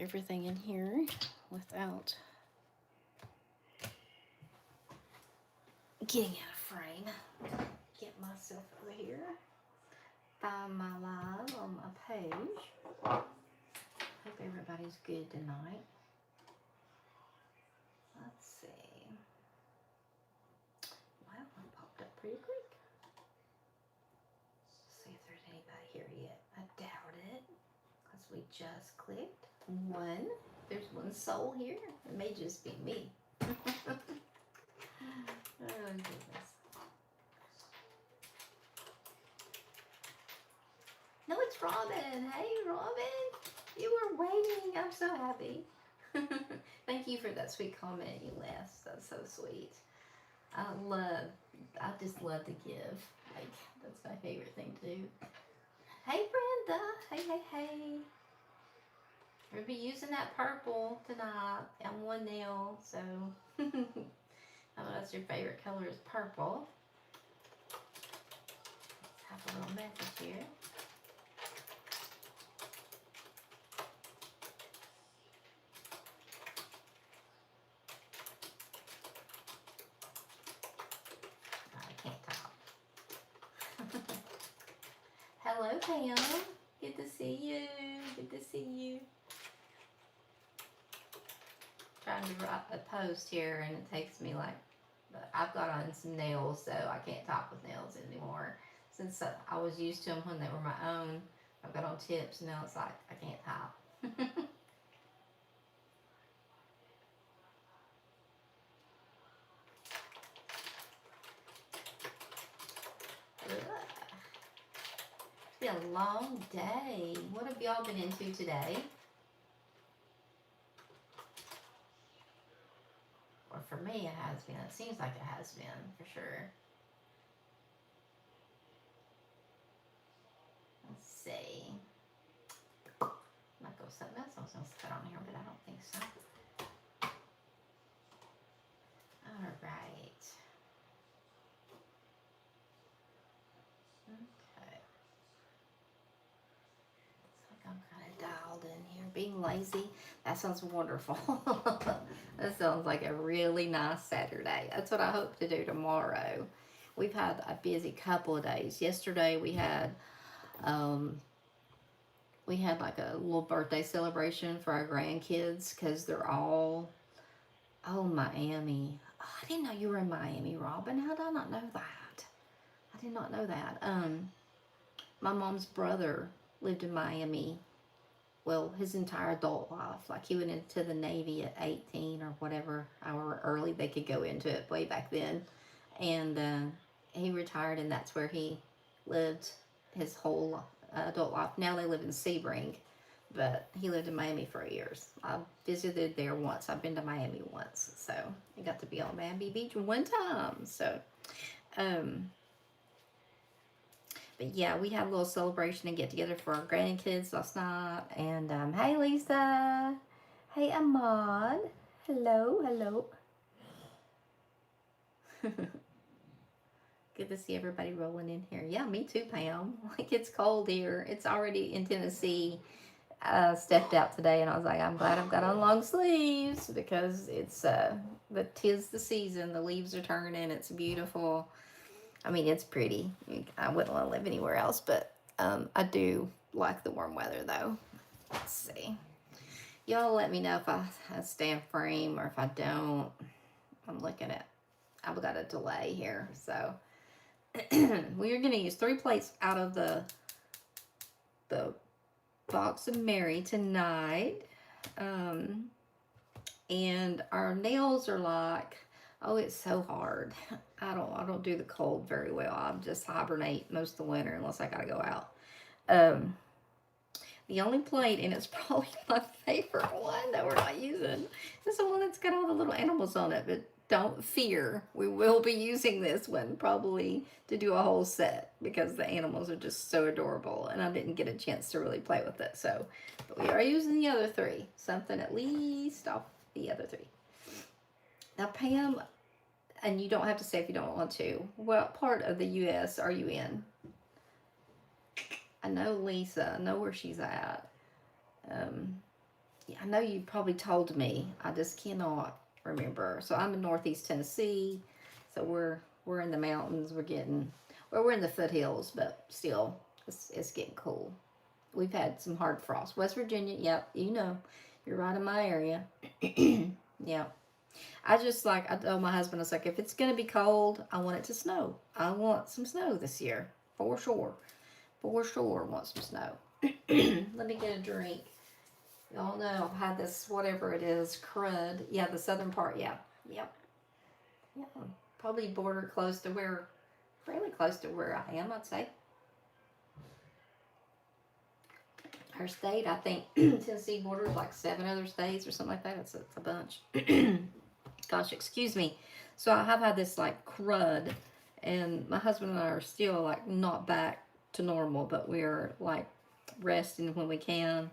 everything in here without getting out of frame. Get myself over here. Find my live on my page. Hope everybody's good tonight. Let's see. Wow, it popped up pretty quick. Let's see if there's anybody here yet. I doubt it, because we just clicked one. There's one soul here. It may just be me. Oh, goodness. No, it's Robin. Hey, Robin. You were waiting. I'm so happy. Thank you for that sweet comment you left. That's so sweet. I just love to give. Like, that's my favorite thing to do. Hey, Brenda. Hey. We'll be using that purple tonight on one nail, so I know that's your favorite color is purple. Let's have a little message here. I can't talk. Hello, Pam. Good to see you. Good to see you. Trying to write a post here, and it takes me like, I've got on some nails, so I can't talk with nails anymore. Since I was used to them when they were my own, I've got on tips, and now it's like I can't talk. It's been a long day. What have y'all been into today? Or for me, it has been. It seems like it has been, for sure. Let's see. Might go with something else I was going to put on here, but I don't think so. All right. Okay. Looks like I'm kind of dialed in here. Being lazy, that sounds wonderful. That sounds like a really nice Saturday. That's what I hope to do tomorrow. We've had a busy couple of days. Yesterday we had like a little birthday celebration for our grandkids because they're all, oh, Miami. Oh, I didn't know you were in Miami, Robin. How did I not know that? I did not know that. My mom's brother lived in Miami. Well, his entire adult life. Like, he went into the Navy at 18 or whatever, however early they could go into it way back then. And he retired, and that's where he lived his whole adult life. Now they live in Sebring, but he lived in Miami for years. I visited there once. I've been to Miami once, so I got to be on Miami Beach one time. So, but yeah, we had a little celebration and get together for our grandkids last night. And hey, Lisa. Hey, Ahmad. Hello. Good to see everybody rolling in here. Yeah, me too, Pam. Like, it's cold here. It's already in Tennessee. I stepped out today and I was like, I'm glad I've got on long sleeves because it's but 'tis the season. The leaves are turning. It's beautiful. I mean, it's pretty. I wouldn't want to live anywhere else, but I do like the warm weather, though. Let's see. Y'all let me know if I stay in frame or if I don't. I'm looking at, I've got a delay here. So we're going to use 3 plates out of the box of Mary tonight. And our nails are like, oh, it's so hard. I don't do the cold very well. I just hibernate most of the winter unless I gotta go out. The only plate, and it's probably my favorite one that we're not using, is the one that's got all the little animals on it. But don't fear, we will be using this one probably to do a whole set because the animals are just so adorable, and I didn't get a chance to really play with it. So, but we are using the other 3, something at least off the other 3. Now, Pam, and you don't have to say if you don't want to, what part of the U.S. are you in? I know Lisa. I know where she's at. I know you probably told me. I just cannot remember. So I'm in Northeast Tennessee. So we're in the mountains. We're getting well, we're in the foothills, but still, it's getting cool. We've had some hard frost. West Virginia, yep, you know, you're right in my area. Yeah. I just like I told my husband, I was like, if it's gonna be cold, I want it to snow. I want some snow this year, for sure. For sure, want some snow. Let me get a drink. Y'all know I've had this whatever it is, crud. Yeah, the southern part. Yeah, yep, yeah. Probably border close to where, fairly close to where I am. I'd say our state. I think Tennessee borders like 7 other states or something like that. It's a bunch. Gosh, excuse me. So I have had this like crud, and my husband and I are still like not back to normal, but we're like resting when we can.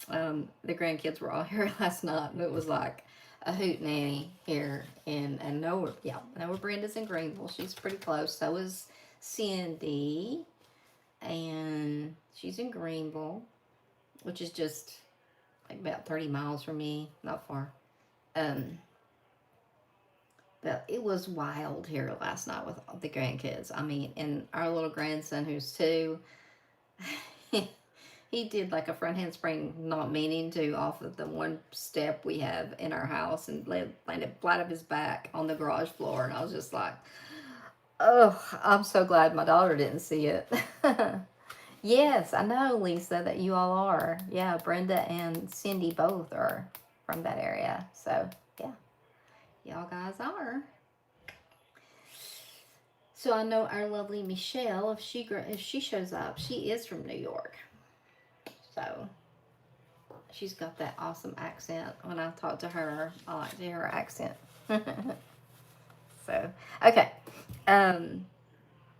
The grandkids were all here last night, and it was like a hoot nanny here. And Noah, yeah, Noah Brenda's in Greenville. She's pretty close. So is Cindy, and she's in Greenville, which is just like about 30 miles from me, not far. Um, but it was wild here last night with the grandkids. I mean, and our little grandson, who's 2, he did like a front handspring, not meaning to, off of the one step we have in our house, and landed flat of his back on the garage floor. And I was just like, oh, I'm so glad my daughter didn't see it. Yes, I know, Lisa, that you all are. Yeah, Brenda and Cindy both are from that area. So, yeah, y'all guys are. So I know our lovely Michelle, if she shows up, she is from New York. So she's got that awesome accent. When I talk to her, I like to hear her accent. So, okay.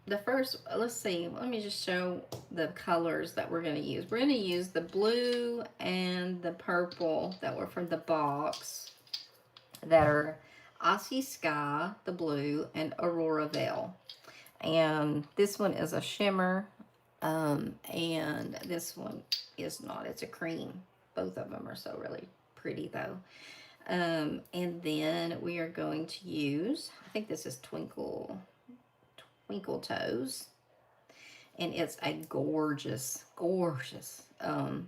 The first, let's see, let me just show the colors that we're going to use. We're going to use the blue and the purple that were from the box that are Aussie Sky, the blue, and Aurora Veil. And this one is a shimmer, and this one is not. It's a cream. Both of them are so really pretty though. And then we are going to use, I think this is Twinkle Toes, and it's a gorgeous, gorgeous. I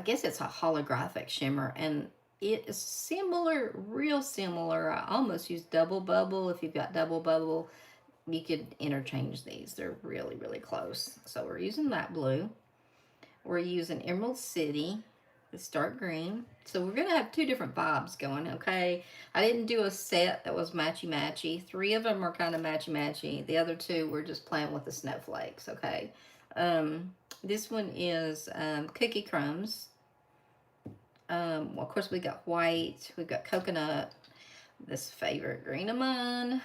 guess it's a holographic shimmer, and it is similar, real similar. I almost use Double Bubble. If you've got Double Bubble, you could interchange these. They're really, really close. So we're using that blue. We're using Emerald City, the dark green. So we're going to have 2 different vibes going, okay? I didn't do a set that was matchy-matchy. 3 of them are kind of matchy-matchy. The other 2, we're just playing with the snowflakes, okay? This one is Cookie Crumbs. Well, of course, we got white. We've got coconut. This favorite green of mine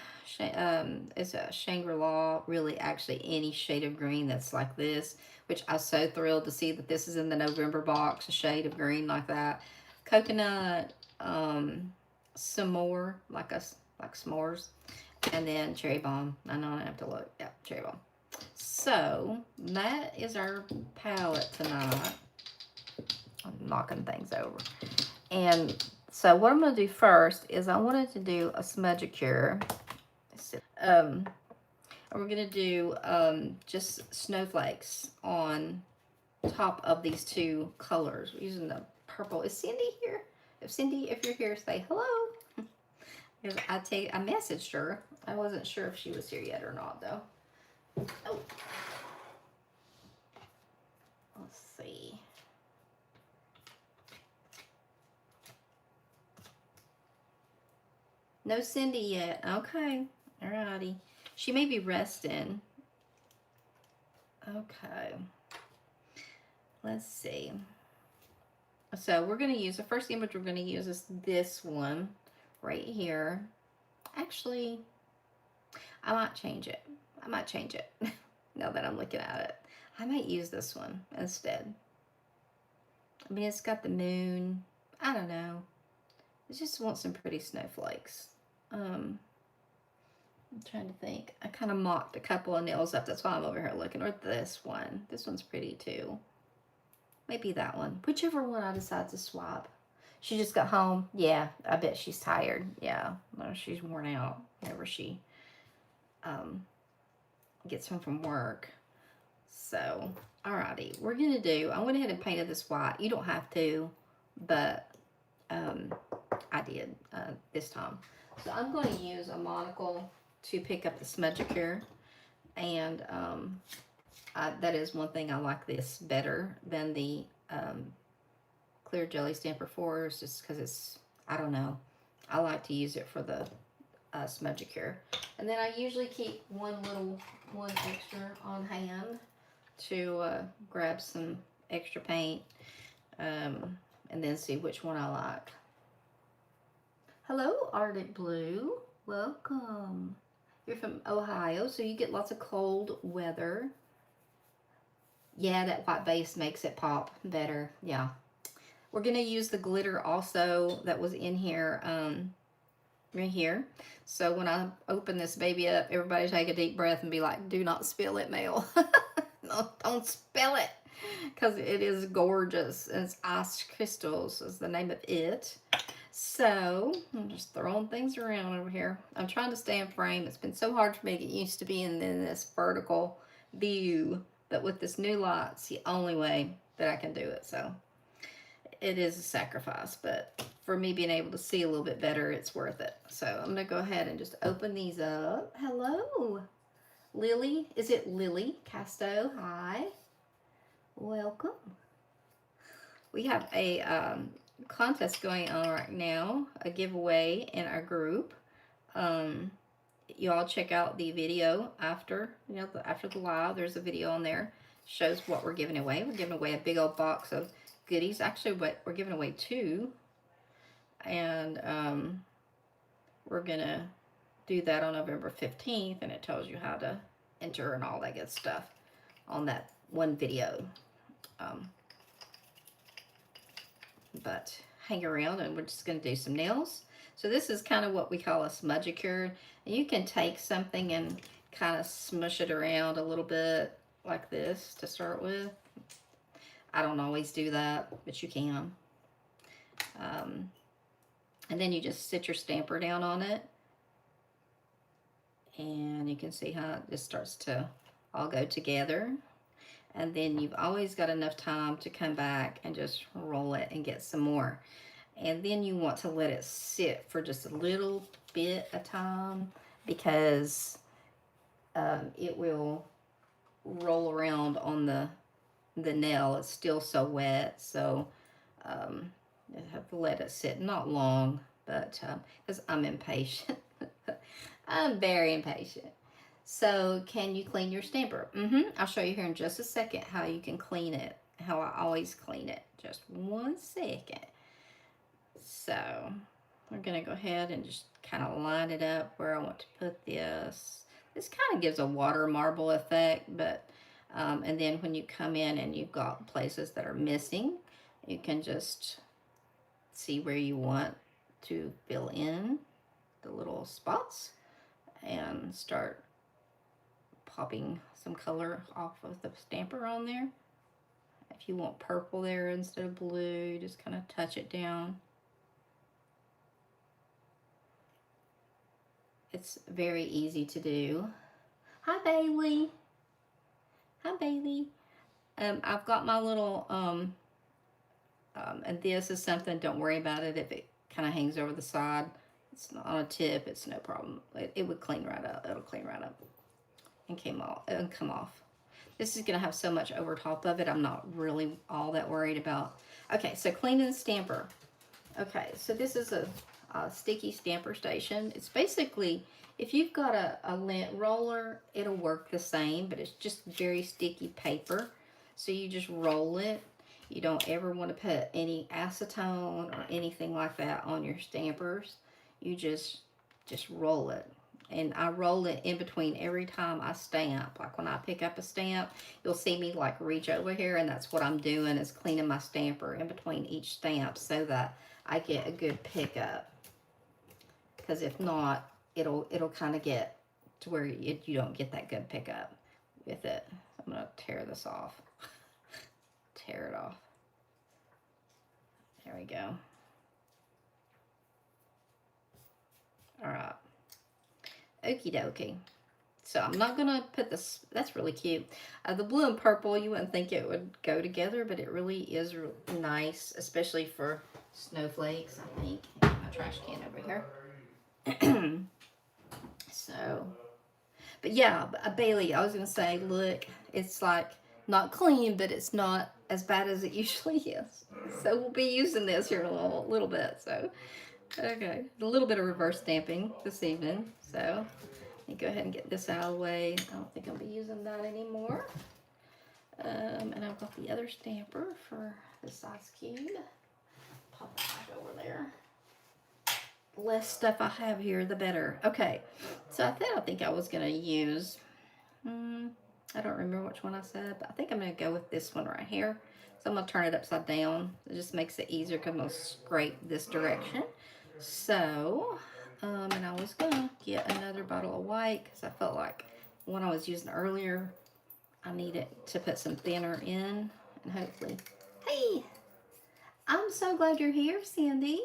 is a Shangri-La. Really, actually, any shade of green that's like this, which I'm so thrilled to see that this is in the November box, a shade of green like that. Coconut, some more, like s'mores, and then cherry bomb. I know I have to look. Yeah, cherry bomb. So, that is our palette tonight. I'm knocking things over. And so what I'm going to do first is I wanted to do a smudgicure. And we're going to do just snowflakes on top of these 2 colors. We're using the purple. Is Cindy here? If you're here, say hello. I messaged her. I wasn't sure if she was here yet or not, though. Oh. Let's see. No Cindy yet. Okay. Alrighty. She may be resting. Okay. Let's see. So we're going to use, the first image we're going to use is this one right here. Actually, I might change it. Now that I'm looking at it. I might use this one instead. I mean, it's got the moon. I don't know. I just want some pretty snowflakes. I'm trying to think. I kind of mocked a couple of nails up. That's why I'm over here looking. Or this one. This one's pretty too. Maybe that one. Whichever one I decide to swap. She just got home. Yeah, I bet she's tired. Yeah, no, she's worn out whenever she um, gets home from work. So, alrighty, we're gonna do. I went ahead and painted this white. You don't have to, but I did this time. So I'm going to use a monocle to pick up the smudging, and that is one thing I like this better than the clear jelly stamper 4s, just because it's, I don't know, I like to use it for the smudging. And then I usually keep one extra on hand to grab some extra paint, and then see which one I like. Hello, Arctic Blue. Welcome. You're from Ohio, so you get lots of cold weather. Yeah, that white base makes it pop better. Yeah. We're going to use the glitter also that was in here, right here. So when I open this baby up, everybody take a deep breath and be like, do not spill it, Mel. No, don't spill it. Because it is gorgeous. And it's Ice Crystals is the name of it. So I'm just throwing things around over here. I'm trying to stay in frame. It's been so hard for me to get used to being in this vertical view. But with this new light, it's the only way that I can do it. So it is a sacrifice. But for me being able to see a little bit better, it's worth it. So I'm going to go ahead and just open these up. Hello. Lily. Is it Lily Casto? Hi. Welcome. We have a contest going on right now, a giveaway in our group. You all check out the video after, after the live. There's a video on there, shows what we're giving away. We're giving away a big old box of goodies. Actually, what we're giving away 2, and we're gonna do that on November 15th, and it tells you how to enter and all that good stuff on that one video. But hang around, and we're just going to do some nails. So this is kind of what we call a smudging. You can take something and kind of smush it around a little bit like this to start with. I don't always do that, but you can. And then you just sit your stamper down on it, and you can see how it just starts to all go together. And then you've always got enough time to come back and just roll it and get some more. And then you want to let it sit for just a little bit of time, because it will roll around on the nail. It's still so wet, so you have to let it sit. Not long, but because I'm impatient. I'm very impatient. So, can you clean your stamper? I'll show you here in just a second how you can clean it, how I always clean it. Just 1 second. So, we're going to go ahead and just kind of line it up where I want to put this. This kind of gives a water marble effect, but, and then when you come in and you've got places that are missing, you can just see where you want to fill in the little spots and start popping some color off of the stamper on there. If you want purple there instead of blue, just kind of touch it down. It's very easy to do. Hi, Bailey. Hi, Bailey. I've got my little, and this is something, don't worry about it if it kind of hangs over the side. It's not on a tip, it's no problem. It would clean right up. It'll clean right up and come off. This is going to have so much over top of it, I'm not really all that worried about. Okay, so cleaning the stamper. Okay, so this is a sticky stamper station. It's basically, if you've got a lint roller, it'll work the same, but it's just very sticky paper. So you just roll it. You don't ever want to put any acetone or anything like that on your stampers. You just roll it. And I roll it in between every time I stamp. Like when I pick up a stamp, you'll see me like reach over here, and that's what I'm doing, is cleaning my stamper in between each stamp so that I get a good pickup. Because if not, it'll kind of get to where you don't get that good pickup with it. I'm going to tear this off. Tear it off. There we go. All right. Okie dokie. So I'm not going to put this, that's really cute. The blue and purple, you wouldn't think it would go together, but it really is nice, especially for snowflakes, I think. My trash can over here. So, but yeah, Bailey, I was going to say, look, it's like not clean, but it's not as bad as it usually is. So we'll be using this here in a little bit. So, okay, a little bit of reverse stamping this evening. So let me go ahead and get this out of the way. I don't think I'll be using that anymore. And I've got the other stamper for the size cube. Pop that back over there. The less stuff I have here, the better. Okay, so I think I was going to use, I don't remember which one I said, but I think I'm going to go with this one right here. So I'm going to turn it upside down. It just makes it easier because I'm going to scrape this direction. So, and I was going to get another bottle of white because I felt like one I was using earlier, I needed to put some thinner in. And hopefully, hey, I'm so glad you're here, Cindy.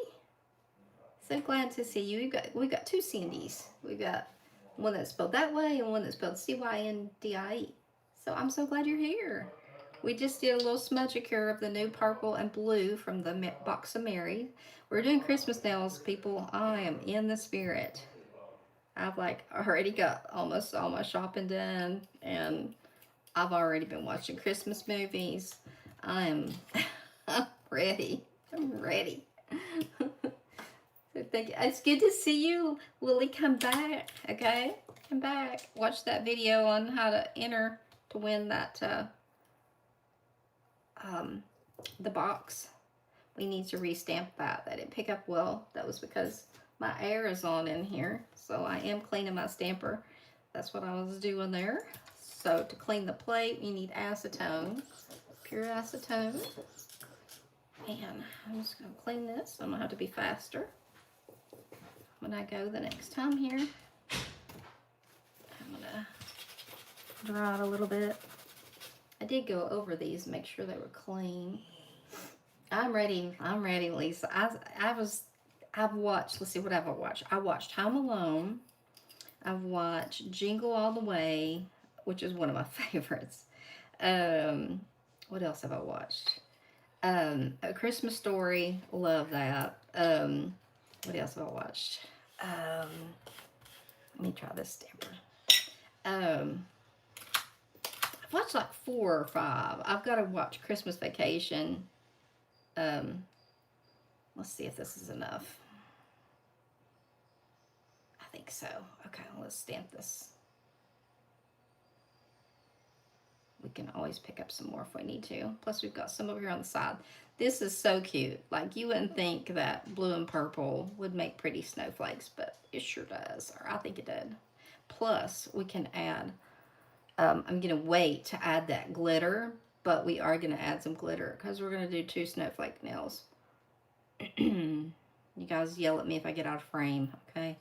So glad to see you. We got two Cindys. We got one that's spelled that way and one that's spelled Cyndy. So I'm so glad you're here. We just did a little smudge cure of the new purple and blue from the box of Mary. We're doing Christmas nails, people. I am in the spirit. I've like already got almost all my shopping done, and I've already been watching Christmas movies. I am ready. I'm ready. It's good to see you, Lily. Come back, okay? Come back. Watch that video on how to enter to win that the box. We need to restamp that. That didn't pick up well. That was because my air is on in here, so I am cleaning my stamper. That's what I was doing there. So to clean the plate, you need acetone, pure acetone. And I'm just gonna clean this. I'm gonna have to be faster when I go the next time here. I'm gonna dry it a little bit. I did go over these, make sure they were clean. I'm ready, Lisa. I've watched, let's see what I've watched. I watched Home Alone. I've watched Jingle All the Way, which is one of my favorites. What else have I watched? A Christmas Story, love that. What else have I watched? Let me try this stamper. I've watched like 4 or 5. I've got to watch Christmas Vacation. Let's see if this is enough. I think so. Okay, let's stamp this. We can always pick up some more if we need to. Plus we've got some over here on the side. This is so cute. Like, you wouldn't think that blue and purple would make pretty snowflakes, but it sure does. Or I think it did. Plus we can add, I'm going to wait to add that glitter, but we are going to add some glitter because we're going to do 2 snowflake nails. You guys yell at me if I get out of frame, okay?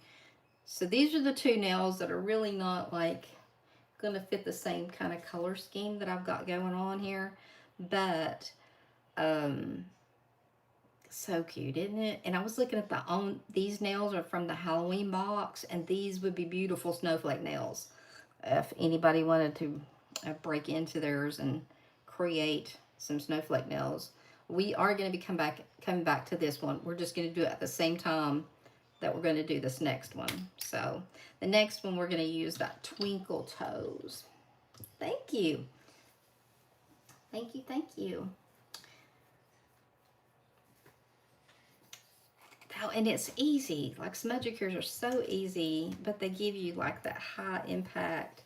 So these are the 2 nails that are really not like going to fit the same kind of color scheme that I've got going on here, but so cute, isn't it? And I was looking at these nails are from the Halloween box, and these would be beautiful snowflake nails if anybody wanted to break into theirs and create some snowflake nails. We are going to be coming back to this one. We're just going to do it at the same time that we're going to do this next one. So the next one, we're going to use that Twinkle Toes. Thank you. Thank you, thank you. Oh, and it's easy. Like, smudge cures are so easy, but they give you like that high impact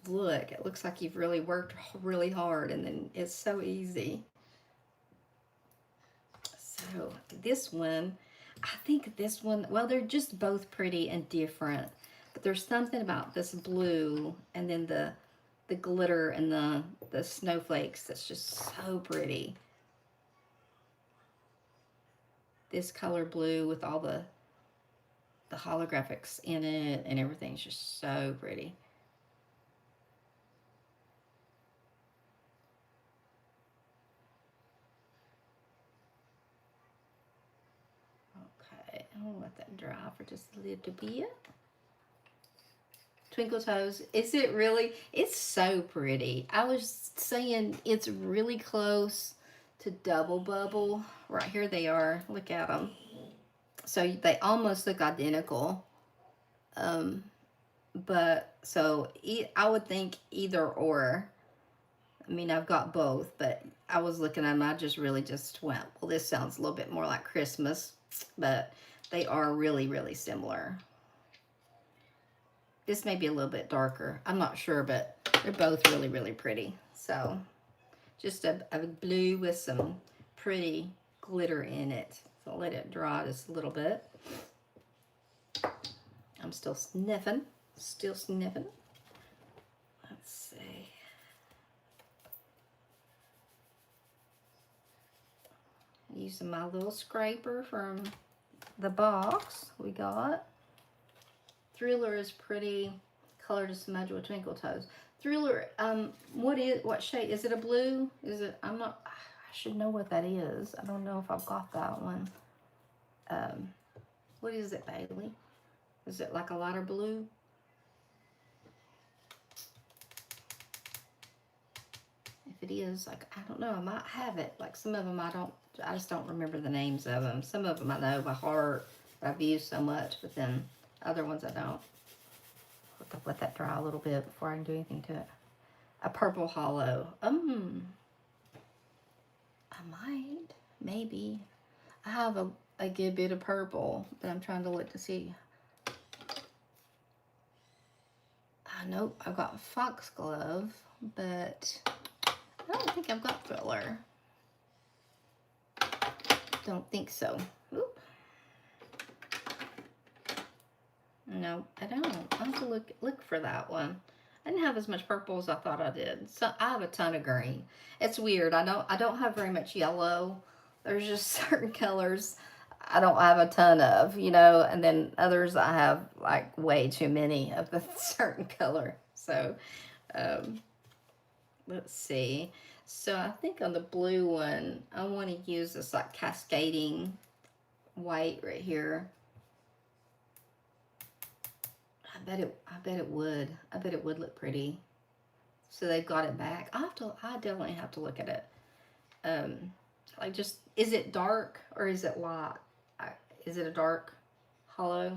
look. It looks like you've really worked really hard, and then it's so easy. So this one, I think this one, well, they're just both pretty and different, but there's something about this blue and then the glitter and the snowflakes that's just so pretty. This color blue with all the holographics in it and everything's just so pretty. I'll let that dry for just a little bit. Twinkle Toes. Is it really? It's so pretty. I was saying it's really close to Double Bubble. Right here they are. Look at them. So they almost look identical. Um, but so I would think either or. I mean, I've got both, but I was looking at them. I just really just went, well, this sounds a little bit more like Christmas, but they are really, really similar. This may be a little bit darker. I'm not sure, but they're both really, really pretty. So just a blue with some pretty glitter in it. So I'll let it dry just a little bit. I'm still sniffing. Still sniffing. Let's see. Using my little scraper from the box we got. Thriller is pretty. Color to smudge with Twinkle Toes. Thriller, what shade? Is it a blue? Is it, I should know what that is. I don't know if I've got that one. What is it, Bailey? Is it like a lighter blue? If it is, like, I don't know, I might have it. Like some of them I just don't remember the names of them. Some of them I know by heart, I've used so much, but then other ones I don't. Let that dry a little bit before I can do anything to it. A purple hollow. I might, maybe. I have a good bit of purple, but I'm trying to look to see. Nope, I've got foxglove, but I don't think I've got Thriller. Don't think so. Oop. No, I don't. I have to look for that one. I didn't have as much purple as I thought I did. So I have a ton of green. It's weird. I don't have very much yellow. There's just certain colors I don't have a ton of, you know, and then others I have like way too many of the certain color. So let's see. So I think on the blue one, I want to use this like cascading white right here. I bet it would. I bet it would look pretty. So they've got it back. I definitely have to look at it. Like just, is it dark or is it light? Is it a dark hollow?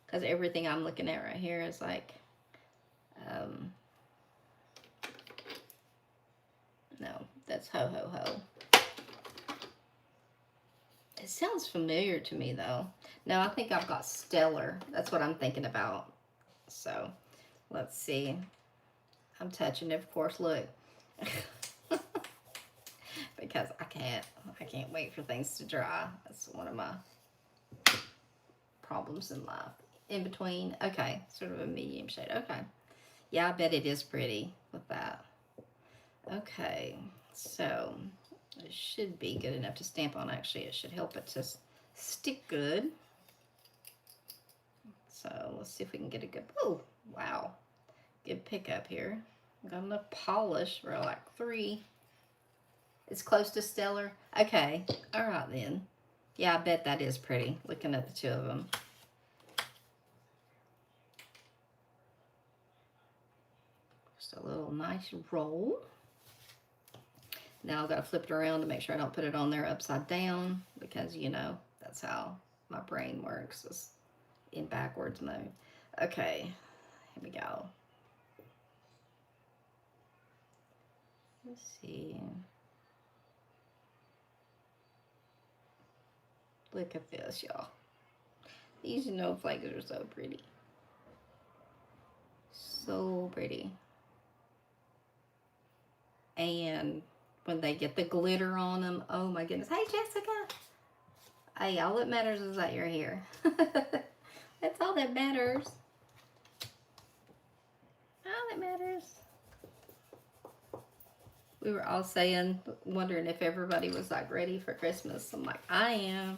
Because everything I'm looking at right here is like, no, that's ho ho ho. It sounds familiar to me though. No, I think I've got Stellar. That's what I'm thinking about. So let's see. I'm touching it, of course. Look. Because I can't wait for things to dry. That's one of my problems in life. In between. Okay, sort of a medium shade. Okay. Yeah, I bet it is pretty with that. Okay, so it should be good enough to stamp on. Actually, it should help it to stick good. So let's see if we can get a good, oh, wow. Good pickup here. Got enough polish for like 3. It's close to Stellar. Okay, all right then. Yeah, I bet that is pretty, looking at the two of them. Just a little nice roll. Now I've got to flip it around to make sure I don't put it on there upside down, because, you know, that's how my brain works, is in backwards mode. Okay, here we go. Let's see. Look at this, y'all. These snowflakes are so pretty. So pretty. And when they get the glitter on them, oh my goodness. Hey, Jessica. Hey, all that matters is that you're here. That's all that matters. All that matters. We were all saying, wondering if everybody was like ready for Christmas. I'm like, I am.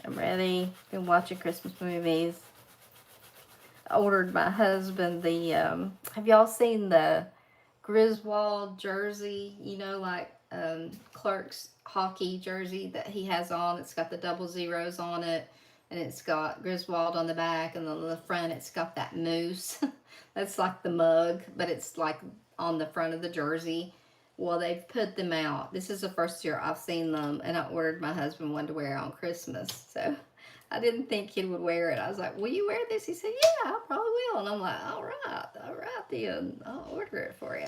I'm ready. Been watching Christmas movies. I ordered my husband the, have y'all seen the Griswold jersey? You know, like Clark's hockey jersey that he has on. It's got the 00 on it. and it's got Griswold on the back, and on the front it's got that moose. That's like the mug, but it's like on the front of the jersey. Well, they've put them out. This is the first year I've seen them, and I ordered my husband one to wear on Christmas. So I didn't think he would wear it. I was like, will you wear this? He said, yeah, I probably will. And I'm like, all right then. I'll order it for you.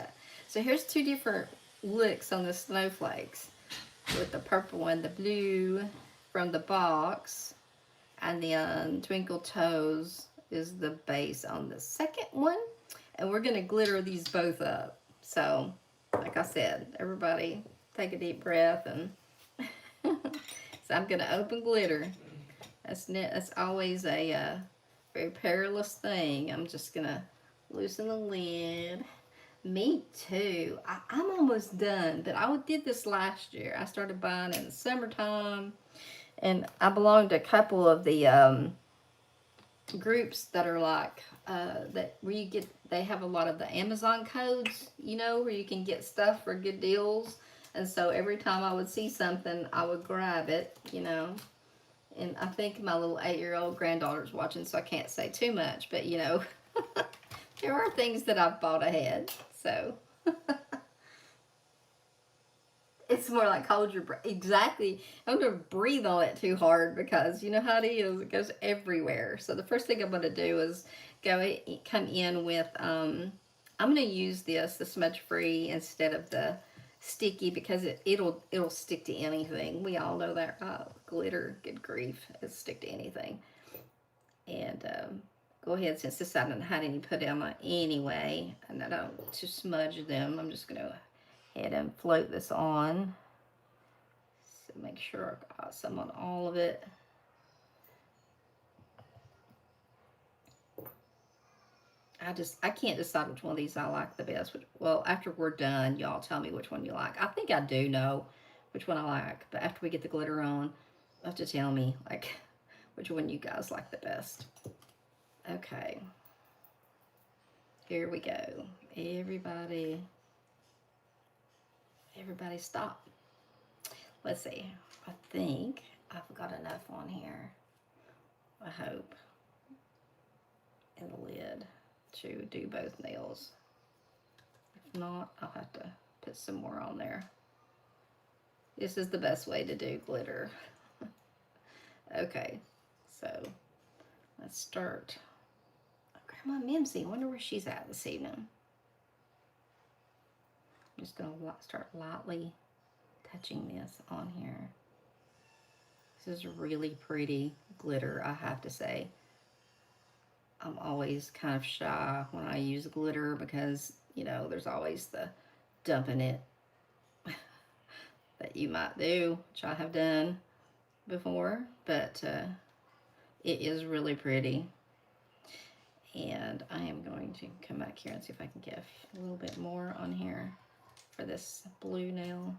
So here's two different looks on the snowflakes with the purple and the blue from the box. And then Twinkle Toes is the base on the second one. And we're going to glitter these both up. So, like I said, everybody take a deep breath. And so I'm going to open glitter. That's always a very perilous thing. I'm just going to loosen the lid. Me too. I'm almost done, but I did this last year. I started buying in the summertime, and I belong to a couple of the groups that are like that where you get. They have a lot of the Amazon codes, you know, where you can get stuff for good deals. And so every time I would see something, I would grab it, you know. And I think my little 8-year-old granddaughter's watching, so I can't say too much. But, you know, there are things that I've bought ahead. So it's more like hold your breath. Exactly. I don't want to breathe on it too hard because you know how it is. It goes everywhere. So the first thing I'm going to do is come in with, I'm going to use the smudge free instead of the sticky because it'll stick to anything. We all know that, right? Glitter, good grief, it'll stick to anything. And go ahead, since this I don't have any put on anyway, and I don't to smudge them, I'm just going to go ahead and float this on. So make sure I got some on all of it. I can't decide which one of these I like the best. Well, after we're done, y'all tell me which one you like. I think I do know which one I like, but after we get the glitter on, you have to tell me like which one you guys like the best. Okay. Here we go. Everybody stop. Let's see. I think I've got enough on here. I hope. In the lid to do both nails. If not, I'll have to put some more on there. This is the best way to do glitter. Okay, so let's start. Oh, Grandma Mimsy, I wonder where she's at this evening. I'm just going to start lightly touching this on here. This is really pretty glitter, I have to say. I'm always kind of shy when I use glitter because, you know, there's always the dumping it that you might do, which I have done before, but it is really pretty. And I am going to come back here and see if I can get a little bit more on here for this blue nail.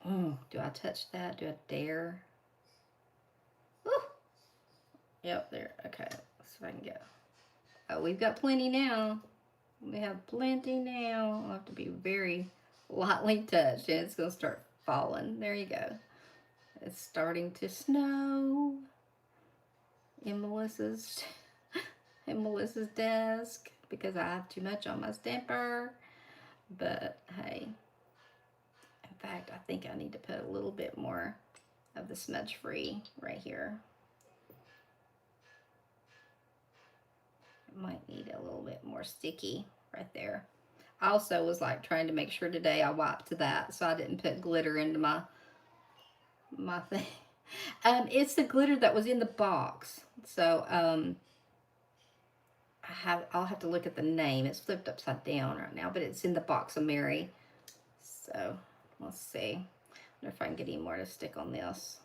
Do I touch that? Do I dare? Woo! Yep, there. Okay, let's see if I can get. Oh, we've got plenty now. We have plenty now. I'll have to be very lightly touched, and it's going to start falling. There you go. It's starting to snow in Melissa's desk because I have too much on my stamper. But hey, in fact, I think I need to put a little bit more of the smudge free right here. Might need a little bit more sticky right there. I also was like trying to make sure today I wiped that so I didn't put glitter into my thing. It's the glitter that was in the box. So I'll have to look at the name. It's flipped upside down right now, but it's in the box of Mary. So let's see. I wonder if I can get any more to stick on this.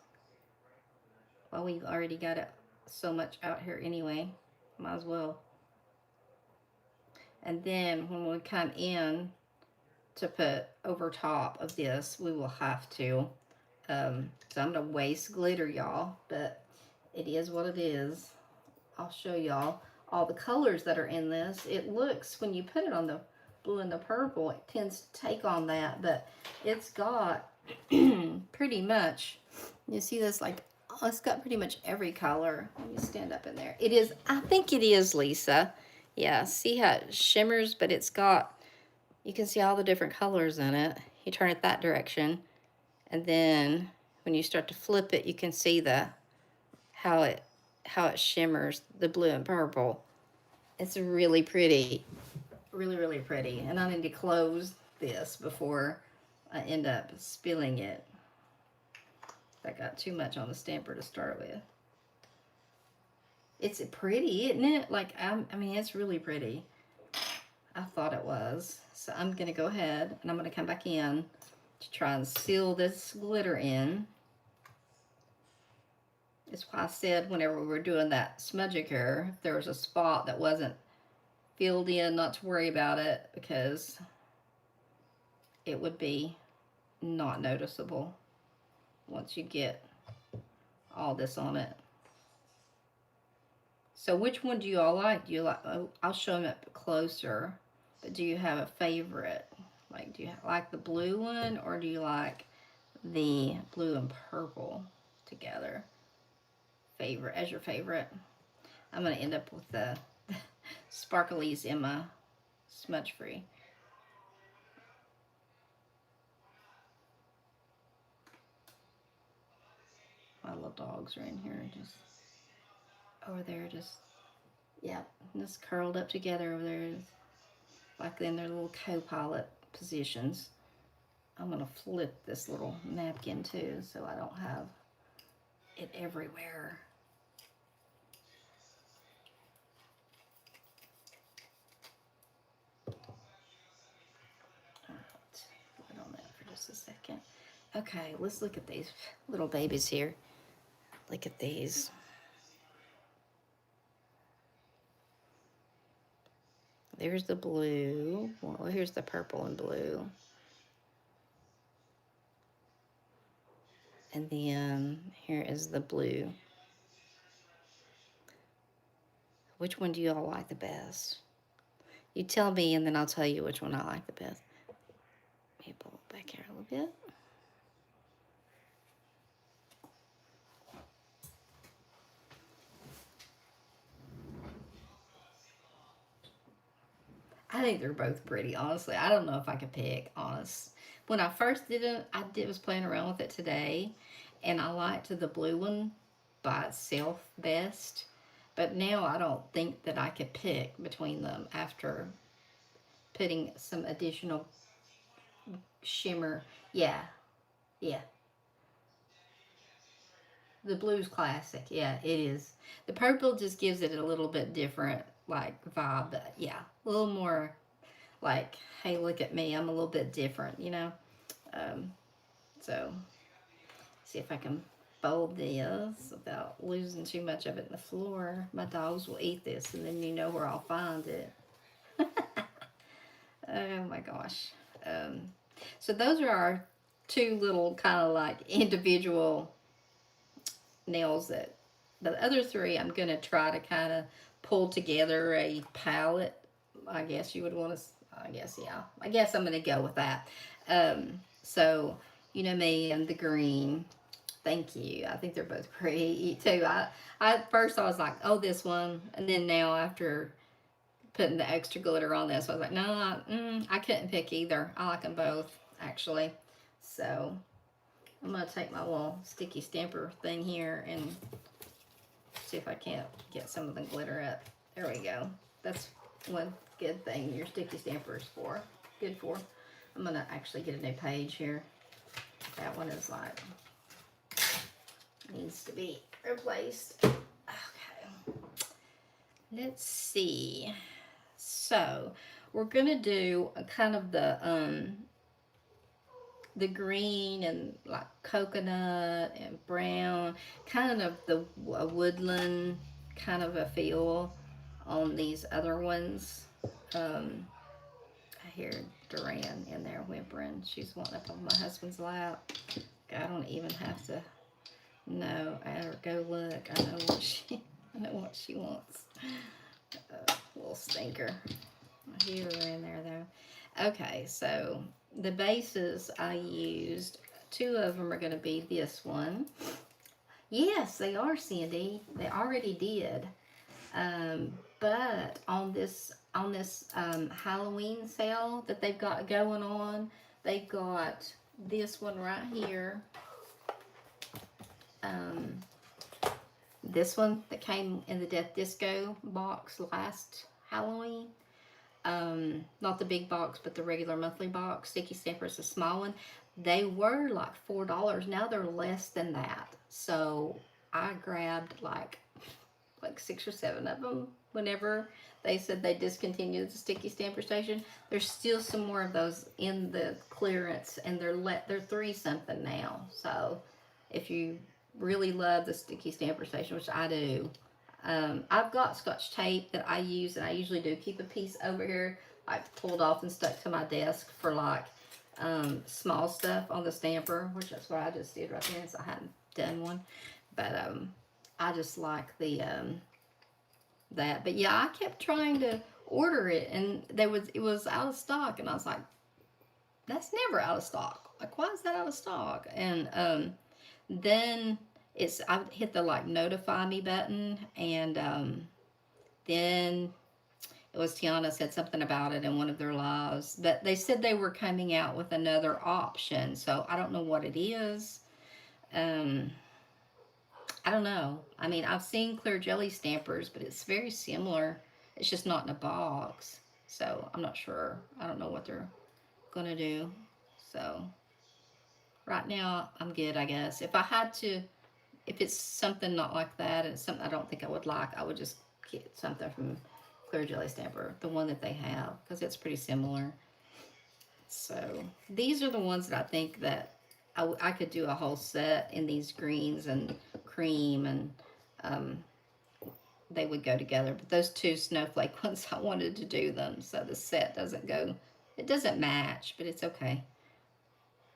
Well, we've already got it so much out here anyway. Might as well. And then when we come in to put over top of this, we will have to, so I'm going to waste glitter, y'all, but it is what it is. I'll show y'all all the colors that are in this. It looks, when you put it on the blue and the purple, it tends to take on that, but it's got pretty much, you see this like it's got pretty much every color. Let me stand up in there. It is, I think it is, Lisa. Yeah, see how it shimmers, but it's got, you can see all the different colors in it. You turn it that direction, and then when you start to flip it, you can see how it shimmers, the blue and purple. It's really pretty. Really, really pretty. And I need to close this before I end up spilling it. I got too much on the stamper to start with. It's pretty, isn't it? Like, I mean, it's really pretty. I thought it was. So I'm going to go ahead and I'm going to come back in to try and seal this glitter in. That's why I said whenever we were doing that smudging, if there was a spot that wasn't filled in, not to worry about it, because it would be not noticeable once you get all this on it. So which one do you all like? Do you like, I'll show them up closer, but do you have a favorite? Like, do you like the blue one, or do you like the blue and purple together? Favorite, as your favorite. I'm going to end up with the sparklies in my smudge free. My little dogs are in here, just over there, just, yep, just curled up together over there, like in their little co-pilot positions. I'm gonna flip this little napkin too, so I don't have it everywhere. Put on that for just a second. Okay, let's look at these little babies here. Look at these. There's the blue. Well, here's the purple and blue. And then here is the blue. Which one do you all like the best? You tell me, and then I'll tell you which one I like the best. Let me pull it back here a little bit. I think they're both pretty, honestly. I don't know if I could pick, honest. When I first did it, was playing around with it today, and I liked the blue one by itself best. But now I don't think that I could pick between them after putting some additional shimmer. Yeah, yeah. The blue's classic. Yeah, it is. The purple just gives it a little bit different, like, vibe. But yeah, a little more like, hey, look at me, I'm a little bit different, you know. So see if I can fold this without losing too much of it in the floor. My dogs will eat this, and then you know where I'll find it. Oh my gosh. So those are our two little kind of like individual nails. That the other three I'm going to try to kind of pull together a palette. I guess you would want to, I guess, yeah. I guess I'm going to go with that. So, you know me and the green. Thank you. I think they're both pretty too. I at first I was like, oh, this one. And then now after putting the extra glitter on this, I was like, no, I couldn't pick either. I like them both, actually. So I'm going to take my little sticky stamper thing here and see if I can't get some of the glitter up. There we go. That's one good thing your sticky stamper is for. Good for. I'm going to actually get a new page here. That one is like, needs to be replaced. Okay. Let's see. So we're going to do a kind of the green and like coconut and brown, kind of the woodland kind of a feel on these other ones. I hear Duran in there whimpering. She's wanting up on my husband's lap. I don't even have to know or go look. I know what she wants. Little stinker. I hear her in there though. Okay, so the bases I used, two of them are going to be this one. Yes, they are, Cindy. They already did. But on this Halloween sale that they've got going on, they've got this one right here. Um, this one that came in the Death Disco box last Halloween. Not the big box, but the regular monthly box. Sticky Stampers, the small one. They were like $4. Now they're less than that. So I grabbed like 6 or 7 of them whenever they said they discontinued the Sticky Stamper station. There's still some more of those in the clearance, and they're 3 something now. So if you really love the Sticky Stamper station, which I do, I've got Scotch tape that I use, and I usually do keep a piece over here, like pulled off and stuck to my desk for like small stuff on the stamper, which that's what I just did right there, so I hadn't done one. But I just like the that. But yeah, I kept trying to order it, and it was out of stock, and I was like, that's never out of stock. Like, why is that out of stock? And then I hit the like notify me button, and then it was Tiana said something about it in one of their lives, but they said they were coming out with another option, so I don't know what it is. um I don't know. I mean, I've seen clear jelly stampers, but it's very similar. It's just not in a box. So I'm not sure. I don't know what they're gonna do. So right now I'm good, I guess. If I had to, if it's something not like that and it's something I don't think I would like, I would just get something from Clear Jelly Stamper, the one that they have, because it's pretty similar. So these are the ones that I think that I could do a whole set in these greens and cream, and um, they would go together. But those 2 snowflake ones, I wanted to do them so the set doesn't go, it doesn't match, but it's okay.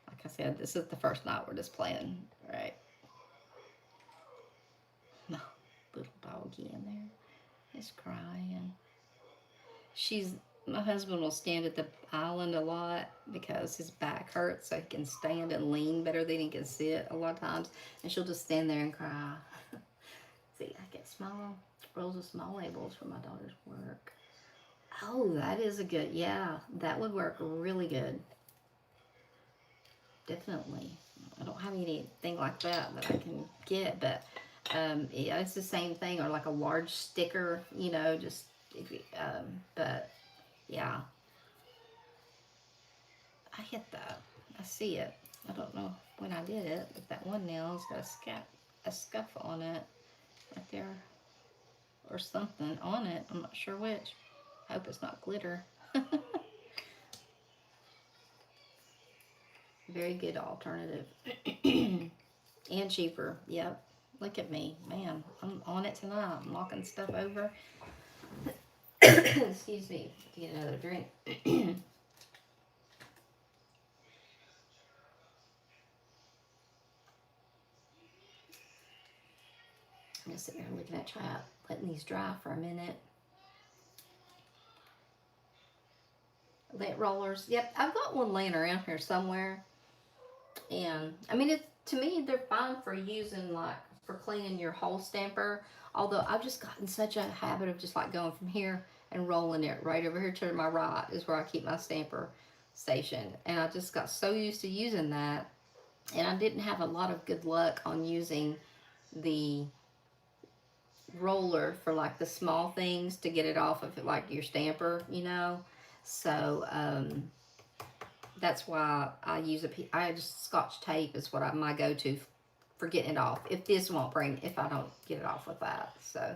Like I said, this is the first night we're just playing, right? No, little doggy in there is crying. My husband will stand at the island a lot because his back hurts, so he can stand and lean better than he can sit a lot of times. And she'll just stand there and cry. See, I get small rolls of small labels for my daughter's work. Oh, that is a good, yeah, that would work really good. Definitely. I don't have anything like that I can get, but yeah, it's the same thing, or like a large sticker, just if you, but yeah, I hit that. I see it. I don't know when I did it, but that one nail's got a scuff on it right there, or something on it. I'm not sure which. I hope it's not glitter. Very good alternative. And cheaper. Yep. Look at me. Man, I'm on it tonight. I'm knocking stuff over. Excuse me. Get another drink. I'm just sitting here looking at letting these dry for a minute. Lint rollers. Yep, I've got one laying around here somewhere. And I mean, to me, they're fine for using, like, for cleaning your whole stamper. Although I've just gotten such a habit of just like going from here and rolling it right over here to my right is where I keep my stamper station. And I just got so used to using that. And I didn't have a lot of good luck on using the roller for like the small things to get it off of like your stamper. So that's why I use I just Scotch tape is what my go-to for getting it off. If I don't get it off with that. So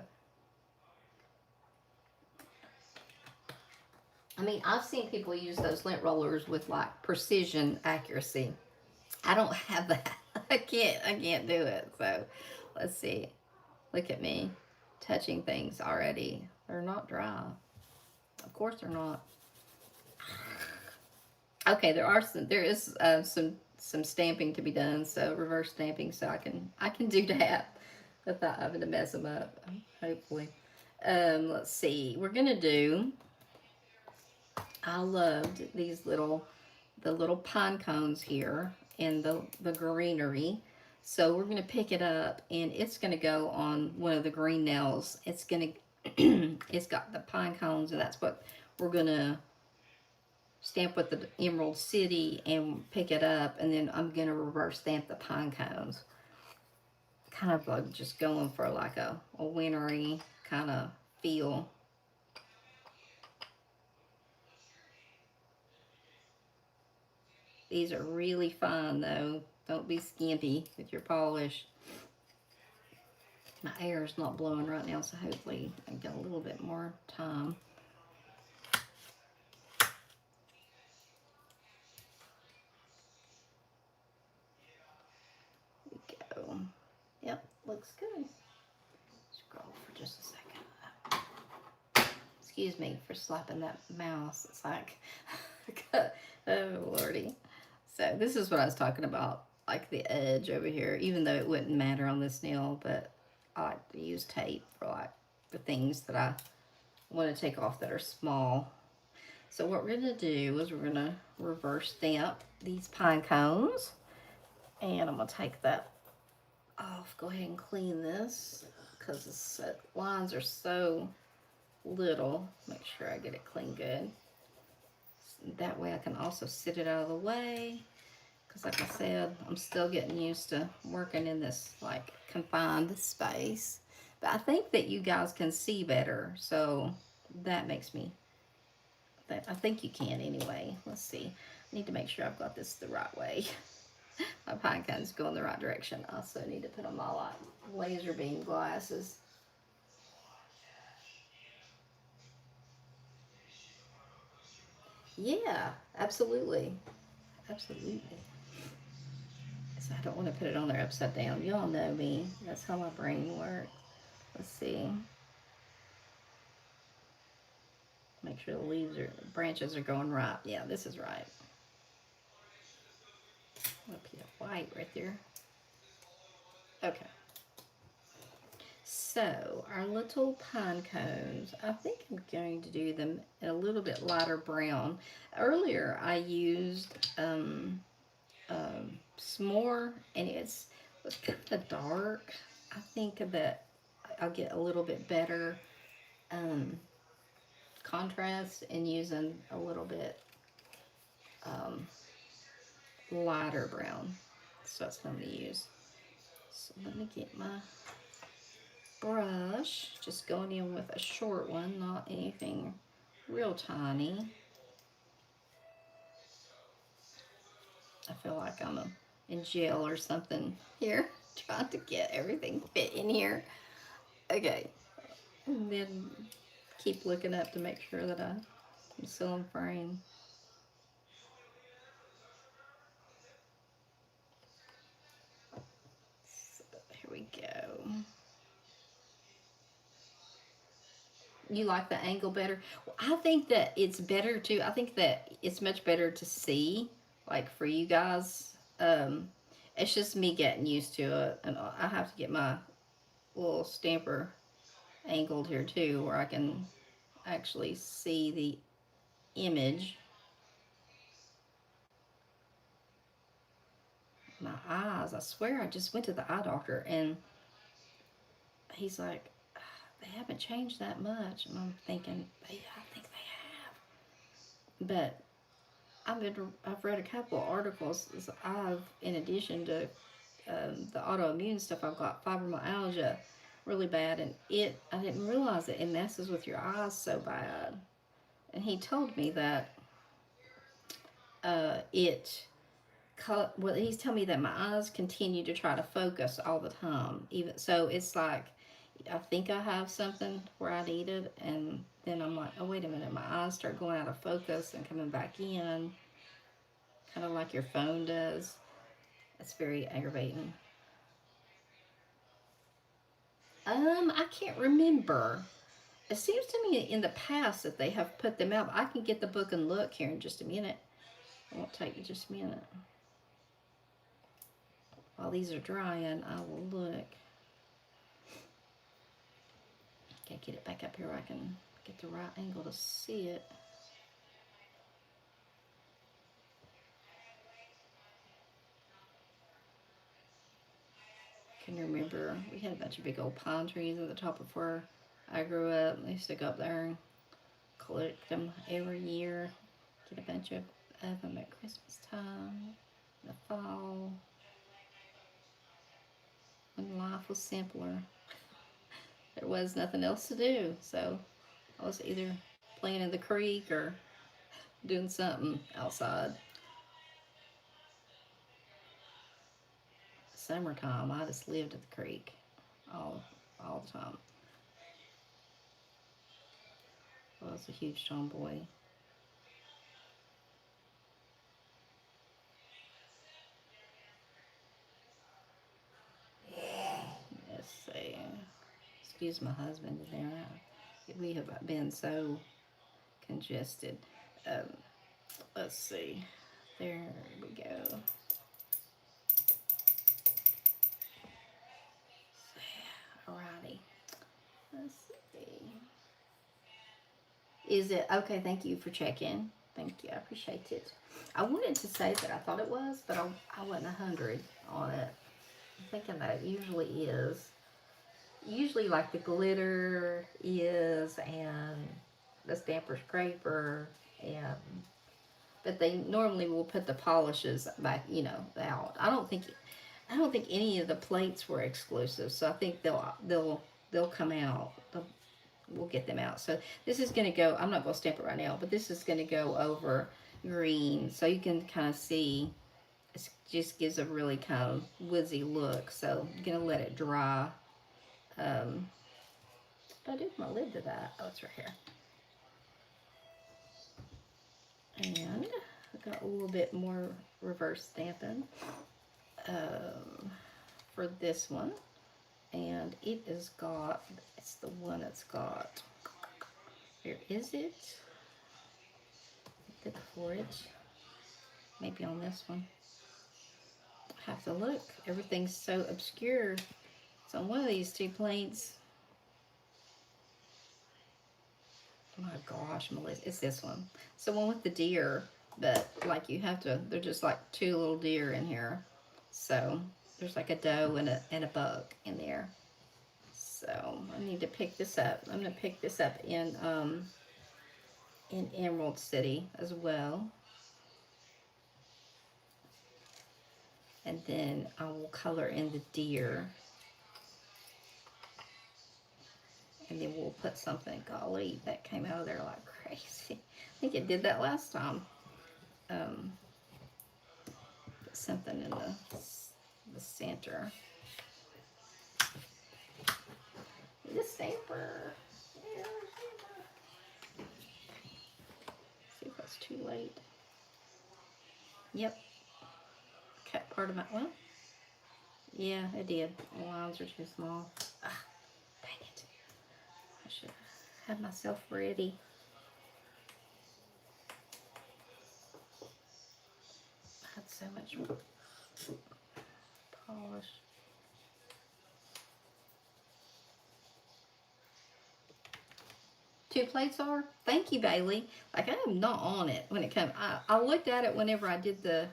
I mean, I've seen people use those lint rollers with like precision accuracy. I don't have that. I can't do it. So let's see. Look at me touching things already. They're not dry. Of course they're not. Okay, there is some stamping to be done, so reverse stamping, so I can do that without having to mess them up, hopefully. Let's see. We're gonna do. I loved the little pine cones here in the greenery. So we're going to pick it up, and it's going to go on one of the green nails. It's going to, it's got the pine cones, and that's what we're going to stamp with the Emerald City and pick it up, and then I'm going to reverse stamp the pine cones. Kind of like just going for like a wintry kind of feel. These are really fine though. Don't be skimpy with your polish. My air is not blowing right now, so hopefully I get a little bit more time. There we go. Yep, looks good. Scroll for just a second. Excuse me for slapping that mouse. It's like, oh lordy. So this is what I was talking about, like the edge over here, even though it wouldn't matter on this nail, but I like to use tape for like the things that I want to take off that are small. So what we're going to do is we're going to reverse stamp these pine cones, and I'm going to take that off. Go ahead and clean this because the lines are so little. Make sure I get it clean good. That way I can also sit it out of the way, because like I said, I'm still getting used to working in this like confined space. But I think that you guys can see better, so that makes me, I think you can anyway. Let's see. I need to make sure I've got this the right way. My pine cones go in the right direction. I also need to put on my laser beam glasses. Yeah, absolutely. Absolutely. So I don't want to put it on there upside down. Y'all know me. That's how my brain works. Let's see. Make sure the branches are going right. Yeah, this is right. I'm going to put white right there. Okay. So our little pine cones, I think I'm going to do them in a little bit lighter brown. Earlier I used s'more, and it was kind of dark. I think that I'll get a little bit better contrast in using a little bit lighter brown. So that's what I'm going to use. So let me get my brush, just going in with a short one, not anything real tiny. I feel like I'm in jail or something here, trying to get everything fit in here. Okay, and then keep looking up to make sure that I'm still in frame. So here we go. You like the angle better? Well, I think that it's better to, I think that it's much better to see, like for you guys. It's just me getting used to it, and I have to get my little stamper angled here too, where I can actually see the image. My eyes, I swear I just went to the eye doctor, and he's like, they haven't changed that much. And I'm thinking, yeah, I think they have. But I've read a couple articles. In addition to the autoimmune stuff, I've got fibromyalgia really bad, and I didn't realize it messes with your eyes so bad. And he told me that well, he's telling me that my eyes continue to try to focus all the time. Even so, it's like I think I have something where I need it, and then I'm like, oh wait a minute, my eyes start going out of focus and coming back in, kind of like your phone does. It's very aggravating. I can't remember. It seems to me in the past that they have put them out. I can get the book and look here in just a minute. It won't take you just a minute. While these are drying, I will look. Gotta get it back up here where I can get the right angle to see it. can remember we had a bunch of big old pine trees at the top of where I grew up. I used to go up there and collect them every year. Get a bunch of them at Christmas time, in the fall, when life was simpler. There was nothing else to do, so I was either playing in the creek or doing something outside. Summertime, I just lived at the creek all all the time. I was a huge tomboy. Let's see. Excuse my husband there. We have been so congested. Um, let's see. There we go. Alrighty. Let's see. Is it okay? Thank you for checking. Thank you. I appreciate it. I wanted to say that I thought it was, but I wasn't 100 on it. I'm thinking that it usually is. Usually, like the glitter is, and the stamper scraper, and but they normally will put the polishes back, out. I don't think any of the plates were exclusive, so I think they'll come out. We'll get them out. So this is going to go. I'm not going to stamp it right now, but this is going to go over green, so you can kind of see. It just gives a really kind of woodsy look. So I'm going to let it dry. What do I do with my lid to that? Oh, it's right here. And I got a little bit more reverse stamping for this one. And it's the one that's got, where is it? Look for it. Maybe on this one. I have to look. Everything's so obscure. It's on one of these two plates. Oh my gosh, Melissa, it's this one. It's the one with the deer, but like they're just like two little deer in here. So there's like a doe and a buck in there. So I need to pick this up. I'm gonna pick this up in Emerald City as well. And then I will color in the deer. And then we'll put something, golly, that came out of there like crazy. I think it did that last time. Put something in the center. The stamper. Yeah, stamper. See if that's too late. Yep. Cut part of my, well, yeah, it did. The lines are too small. Ah, dang it. I should have myself ready. I had so much polish. Two plates are? Thank you, Bailey. Like, I am not on it when it comes. I looked at it whenever I did the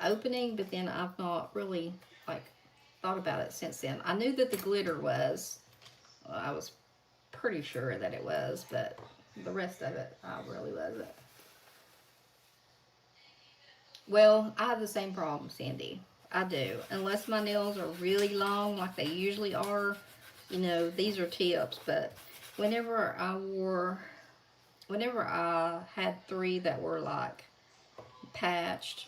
opening, but then I've not really, like, thought about it since then. I knew that the glitter was. I was pretty sure that it was, but the rest of it, I really wasn't. Well, I have the same problem, Sandy. I do. Unless my nails are really long, like they usually are, these are tips, but whenever I had 3 that were like patched,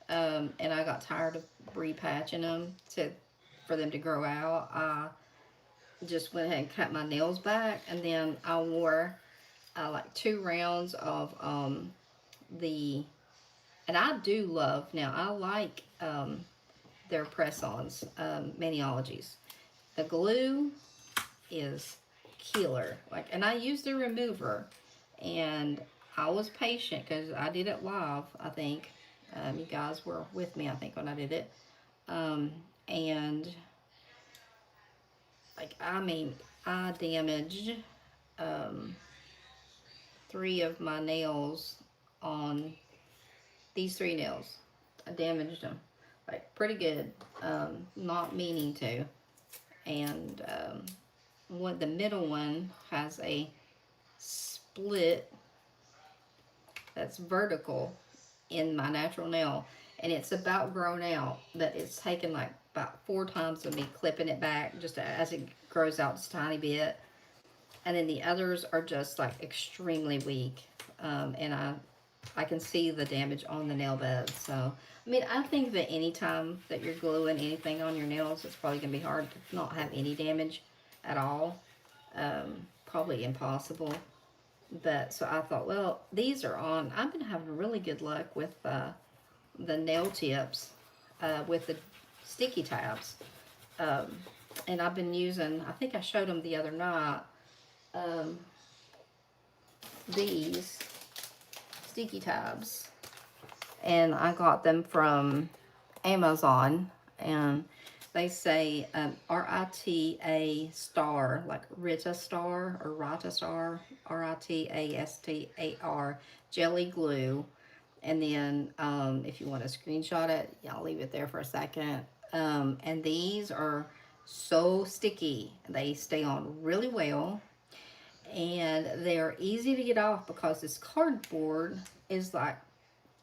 and I got tired of repatching them for them to grow out, I just went ahead and cut my nails back, and then I wore like 2 rounds of and I do love, now I like their press-ons, Maniologies. The glue is killer. Like, and I used the remover, and I was patient because I did it live, I think. You guys were with me, I think, when I did it. And like, I mean, I damaged 3 of my nails on these 3 nails. I damaged them. like pretty good, not meaning to. And the middle one has a split that's vertical in my natural nail, and it's about grown out, but it's taken like about 4 times of me clipping it back just as it grows out just a tiny bit. And then the others are just like extremely weak, and I can see the damage on the nail bed. So I mean, I think that anytime that you're gluing anything on your nails, it's probably gonna be hard to not have any damage at all. Probably impossible. But so I thought, well, these are on. I've been having really good luck with the nail tips, with the sticky tabs, um, and I've been using. I think I showed them the other night. Um, these sticky tabs, and I got them from Amazon, and they say RITA star, like Rita star or Rita star, RITASTAR jelly glue. And then if you want to screenshot it, I'll leave it there for a second. And these are so sticky. They stay on really well, and they're easy to get off because this cardboard is like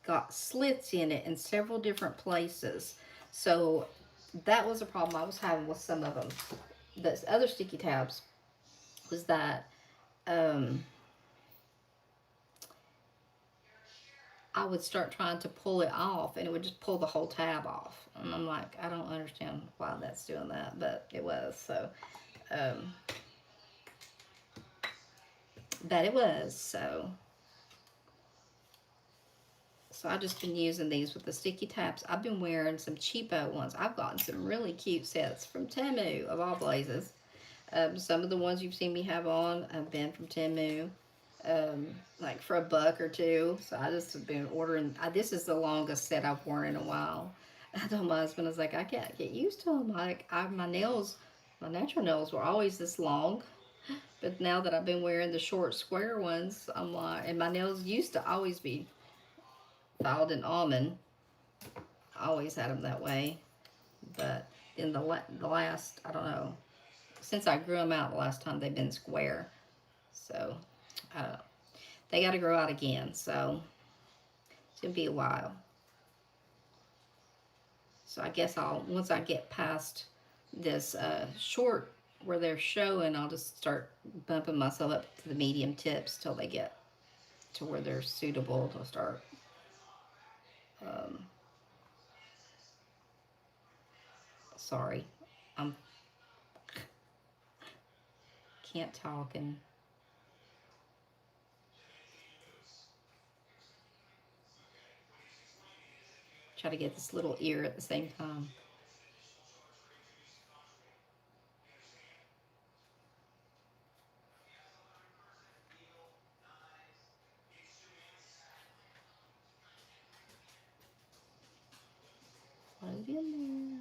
got slits in it in several different places. So that was a problem I was having with some of them. The other sticky tabs was that um, I would start trying to pull it off, and it would just pull the whole tab off. And I'm like, I don't understand why that's doing that, but it was. So um, that it was. So I've just been using these with the sticky tabs. I've been wearing some cheapo ones. I've gotten some really cute sets from Temu, of all places. Some of the ones you've seen me have on have been from Temu, like for $1 or $2. So I just have been ordering. This is the longest set I've worn in a while. I told my husband, I was like, I can't get used to them. Like my nails, my natural nails were always this long. But now that I've been wearing the short square ones, I'm like, and my nails used to always be filed in almond. I always had them that way. But in the last, I don't know, since I grew them out the last time, they've been square. So, I don't know. They got to grow out again. So, it's going to be a while. So, I guess once I get past this short where they're showing, I'll just start bumping myself up to the medium tips till they get to where they're suitable to start. Sorry. I'm can't talk and try to get this little ear at the same time. Put it in there.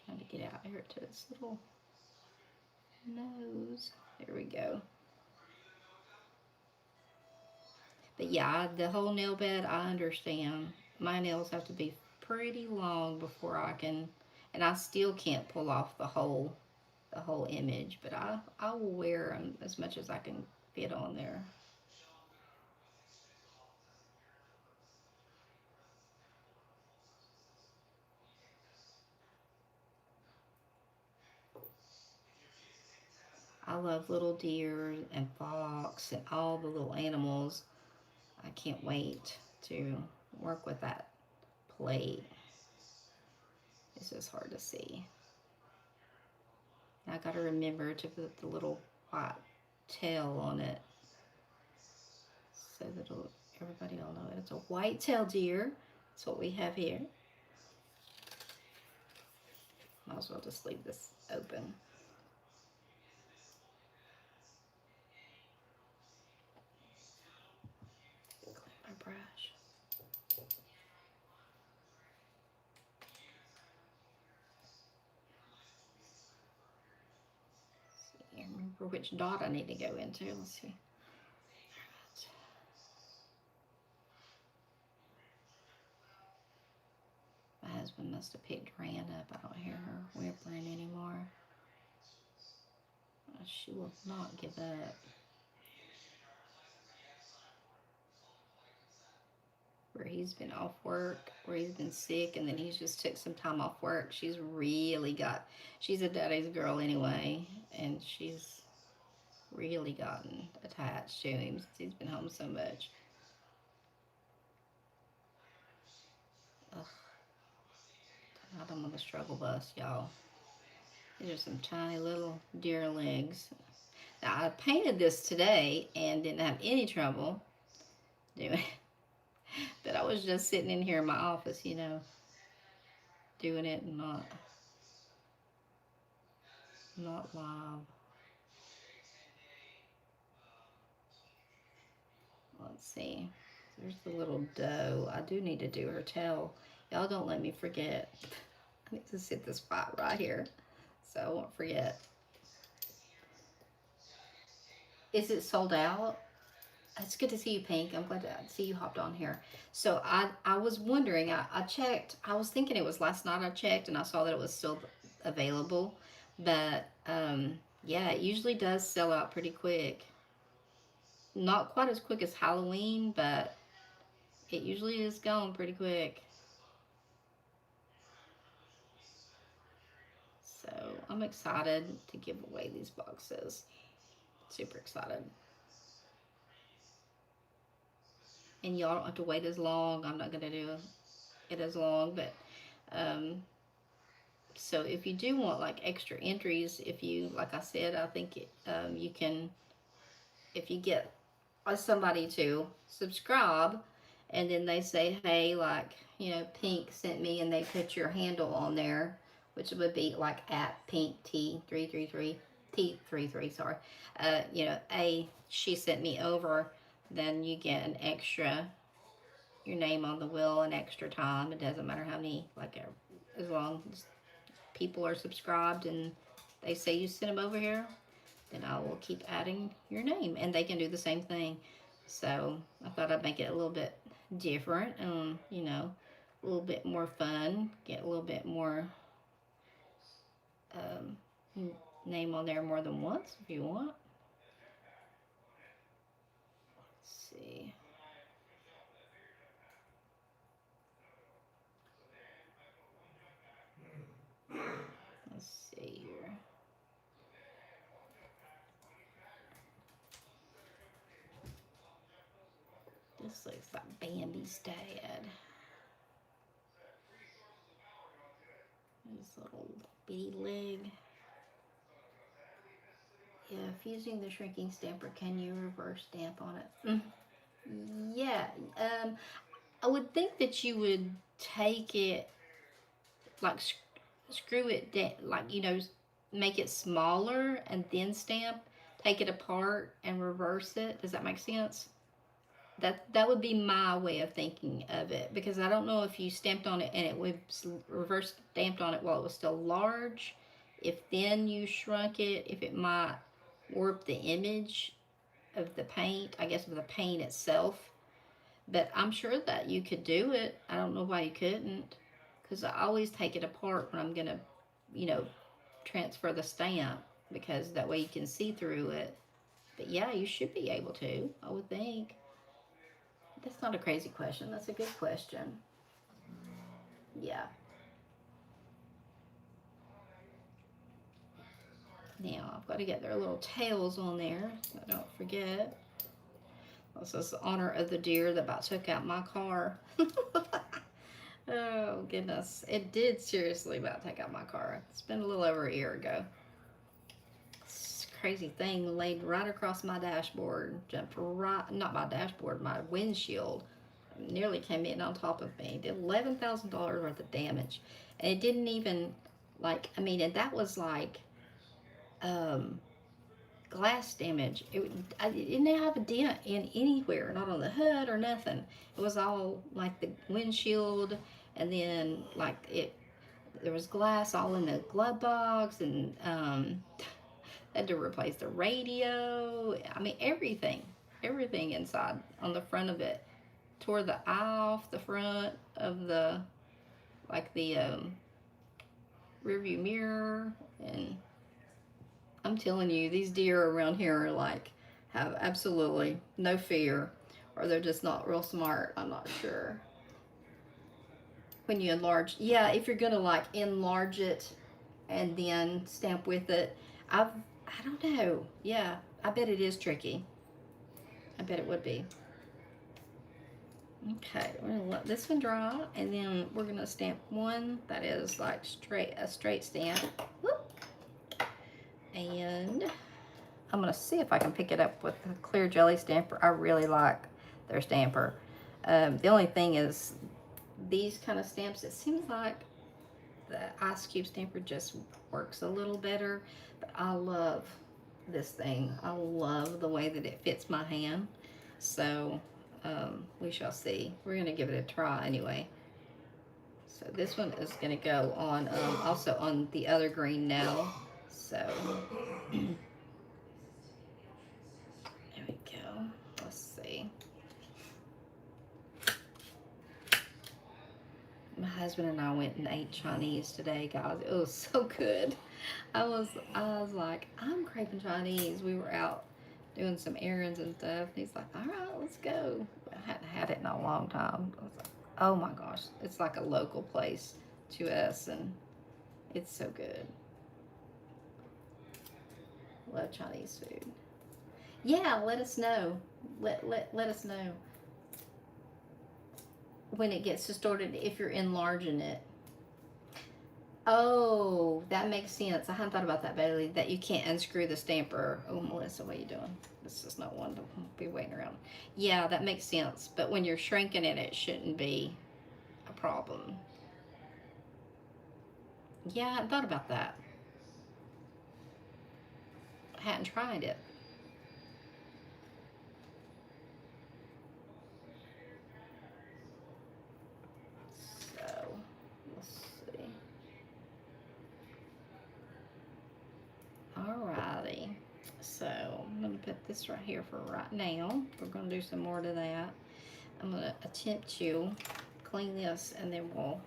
Trying to get out here to this little nose. There we go. But yeah, the whole nail bed, I understand. My nails have to be pretty long before I can, and I still can't pull off the whole image. But I will wear them as much as I can fit on there. I love little deer and fox and all the little animals. I can't wait to work with that plate. It's just hard to see. I gotta remember to put the little white tail on it so that everybody will know it. It's a white-tailed deer. That's what we have here. Might as well just leave this open. Clean my brush. See, remember which dot I need to go into. Let's see. husband must have picked Rand up. I don't hear her whimpering anymore. She will not give up. Where he's been off work, where he's been sick, and then he's just took some time off work. She's a daddy's girl anyway, and she's really gotten attached to him since he's been home so much. Ugh. I'm on the struggle bus, y'all. These are some tiny little deer legs. Now, I painted this today and didn't have any trouble doing it. But I was just sitting in here in my office, doing it and not live. Let's see. There's the little doe. I do need to do her tail. Y'all don't let me forget. I need to sit this spot right here so I won't forget. Is it sold out? It's good to see you, Pink. I'm glad to see you hopped on here. So I was wondering, I checked. I was thinking it was last night I checked and I saw that it was still available. But yeah, it usually does sell out pretty quick. Not quite as quick as Halloween, but it usually is gone pretty quick. So I'm excited to give away these boxes. Super excited. And y'all don't have to wait as long. I'm not going to do it as long, but so if you do want like extra entries, if you, like I said, I think you can, if you get somebody to subscribe and then they say, hey, like, Pink sent me, and they put your handle on there, which would be like at Pink T333, T33, sorry. She sent me over, then you get an extra, your name on the wheel, an extra time. It doesn't matter how many, as long as people are subscribed and they say you sent them over here, then I will keep adding your name, and they can do the same thing. So I thought I'd make it a little bit different, a little bit more fun, get a little bit more name on there more than once if you want. Let's see. Let's see here. This looks like Bambi's dad. His little bitty leg. Yeah, if using the shrinking stamper, can you reverse stamp on it? Yeah, I would think that you would take it, like screw it down, make it smaller and then stamp, take it apart and reverse it. Does that make sense? That would be my way of thinking of it, because I don't know if you stamped on it and it would reverse stamped on it while it was still large. If then you shrunk it, if it might warp the image of the paint, I guess of the paint itself. But I'm sure that you could do it. I don't know why you couldn't, because I always take it apart when I'm gonna, transfer the stamp, because that way you can see through it. But yeah, you should be able to, I would think. That's not a crazy question. That's a good question. Yeah. Now, I've got to get their little tails on there, so I don't forget. This is in honor of the deer that about took out my car. Oh, goodness. It did seriously about take out my car. It's been a little over a year ago. This crazy thing laid right across my dashboard. Jumped right, not my dashboard, my windshield. Nearly came in on top of me. Did $11,000 worth of damage. And it didn't even, and that was glass damage. I didn't have a dent in anywhere, not on the hood or nothing. It was all like the windshield, and then there was glass all in the glove box, and had to replace the radio. I mean, everything inside on the front of it. Tore the eye off the front of the like the rearview mirror. And I'm telling you, these deer around here are like, have absolutely no fear, or they're just not real smart. I'm not sure. When you enlarge, yeah, if you're gonna like enlarge it and then stamp with it, I don't know. Yeah, I bet it is tricky. I bet it would be. Okay, we're gonna let this one dry, and then we're gonna stamp one that is like a straight stamp. Whoop. And I'm gonna see if I can pick it up with the clear jelly stamper. I really like their stamper. The only thing is these kind of stamps, it seems like the ice cube stamper just works a little better, but I love this thing. I love the way that it fits my hand. So we shall see. We're gonna give it a try anyway. So this one is gonna go on also on the other green now. So there we go. Let's see. My husband and I went and ate Chinese today, guys. It was so good. I was like, I'm craving Chinese. We were out doing some errands and stuff. And he's like, all right, let's go. I hadn't had it in a long time. I was like, oh my gosh, it's like a local place to us, and it's so good. Love Chinese food. Yeah, let us know. Let us know when it gets distorted if you're enlarging it. Oh, that makes sense. I hadn't thought about that, Bailey, that you can't unscrew the stamper. Oh, Melissa, what are you doing? This is not one to be waiting around. Yeah, that makes sense. But when you're shrinking it, it shouldn't be a problem. Yeah, I hadn't thought about that. I hadn't tried it. So, let's see. Alrighty. So, I'm going to put this right here for right now. We're going to do some more to that. I'm going to attempt to clean this, and then we'll,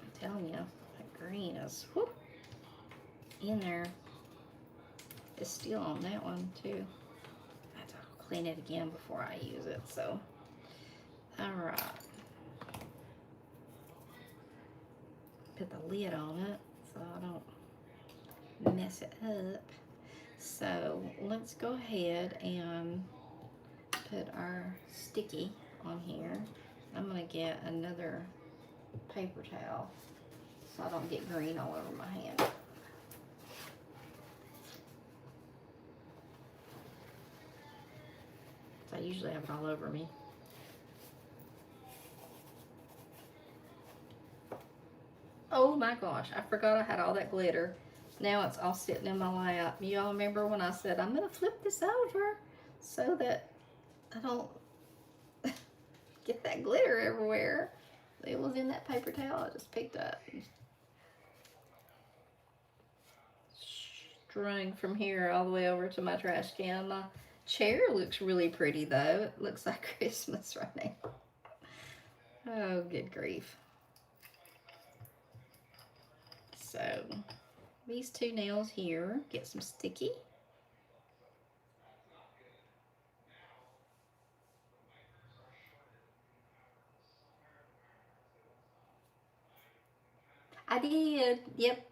I'm telling you, that green is whoop, in there. It's still on that one too. I have to clean it again before I use it. So, all right. Put the lid on it so I don't mess it up. So let's go ahead and put our sticky on here. I'm gonna get another paper towel so I don't get green all over my hand. I usually have it all over me. Oh my gosh, I forgot I had all that glitter. Now it's all sitting in my lap. Y'all remember when I said I'm gonna flip this over so that I don't get that glitter everywhere? It was in that paper towel I just picked up. Strung from here all the way over to my trash can. My chair looks really pretty though. It looks like Christmas right now. Oh, good grief. So these two nails here, get some sticky. I did. Yep.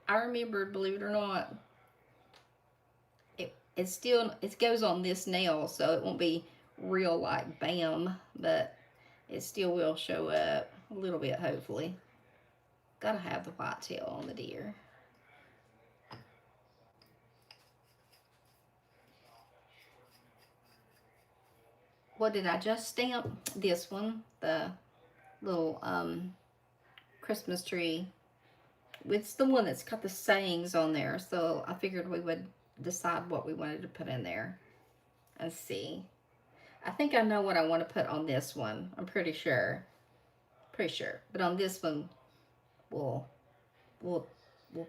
I remembered, believe it or not. It goes on this nail, so it won't be real like bam, but it still will show up a little bit, hopefully. Gotta have the white tail on the deer. What did I just stamp? This one, the little Christmas tree. It's the one that's got the sayings on there, so I figured we would decide what we wanted to put in there and see. I think I know what I want to put on this one. I'm pretty sure. But on this one, we'll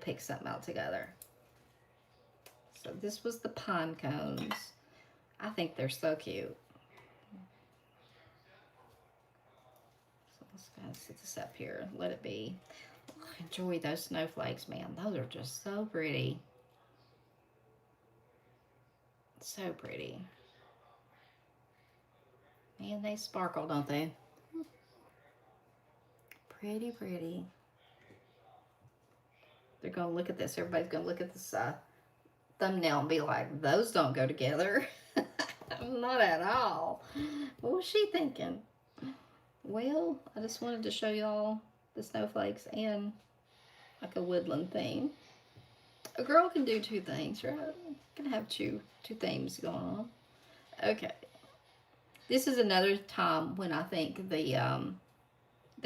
pick something out together. So this was the pine cones. I think they're so cute. So let's I'm gonna set this up here and let it be. Oh, enjoy those snowflakes, man. Those are just so pretty. So pretty. Man, they sparkle, don't they? Pretty, pretty. They're going to look at this. Everybody's going to look at this thumbnail and be like, those don't go together. Not at all. What was she thinking? Well, I just wanted to show y'all the snowflakes and like a woodland theme. A girl can do two things, right? Can have two themes going on. Okay. This is another time when I think the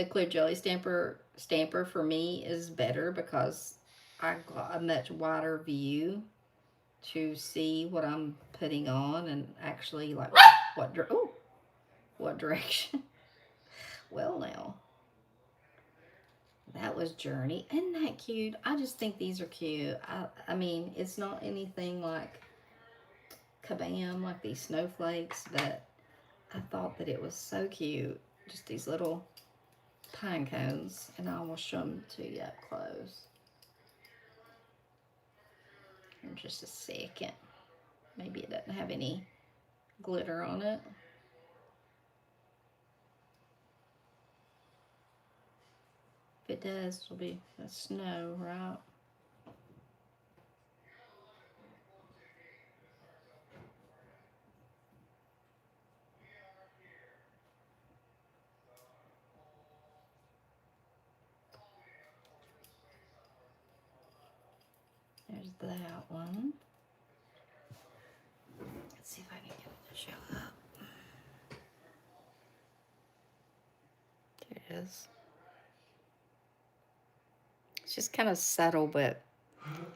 clear jelly stamper for me is better because I got a much wider view to see what I'm putting on and actually like what direction. Well, now that was Journey. Isn't that cute? I just think these are cute. I mean, it's not anything like kabam like these snowflakes, but I thought that it was so cute. Just these little pine cones, and I will show them to you up close in just a second. Maybe it doesn't have any glitter on it. If it does, it'll be the snow, right? There's that one. Let's see if I can get it to show up. There it is. It's just kind of subtle, but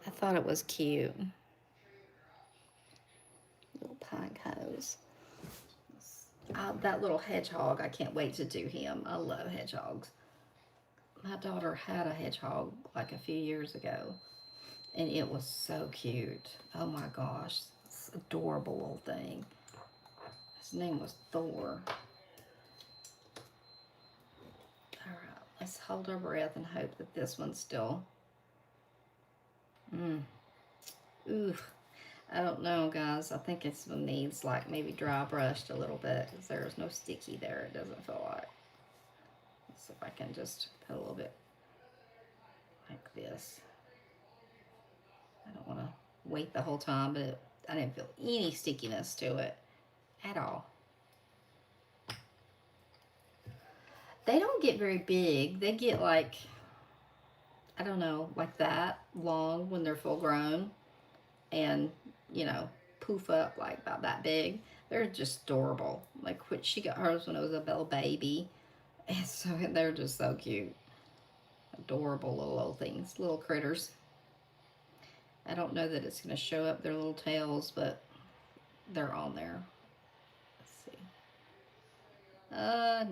I thought it was cute. Little pine cones. That little hedgehog, I can't wait to do him. I love hedgehogs. My daughter had a hedgehog like a few years ago, and it was so cute. Oh my gosh, it's an adorable little thing. His name was Thor. All right, let's hold our breath and hope that this one's still. Ooh, I don't know, guys. I think this one needs like maybe dry brushed a little bit because there's no sticky there. It doesn't feel like. Let's see if I can just put a little bit like this. I don't want to wait the whole time, but I didn't feel any stickiness to it at all. They don't get very big. They get like, I don't know, like that long when they're full grown and, you know, poof up like about that big. They're just adorable. Like she got hers when it was a little baby. And so they're just so cute. Adorable little things, little critters. I don't know that it's going to show up their little tails, but they're on there. Let's see.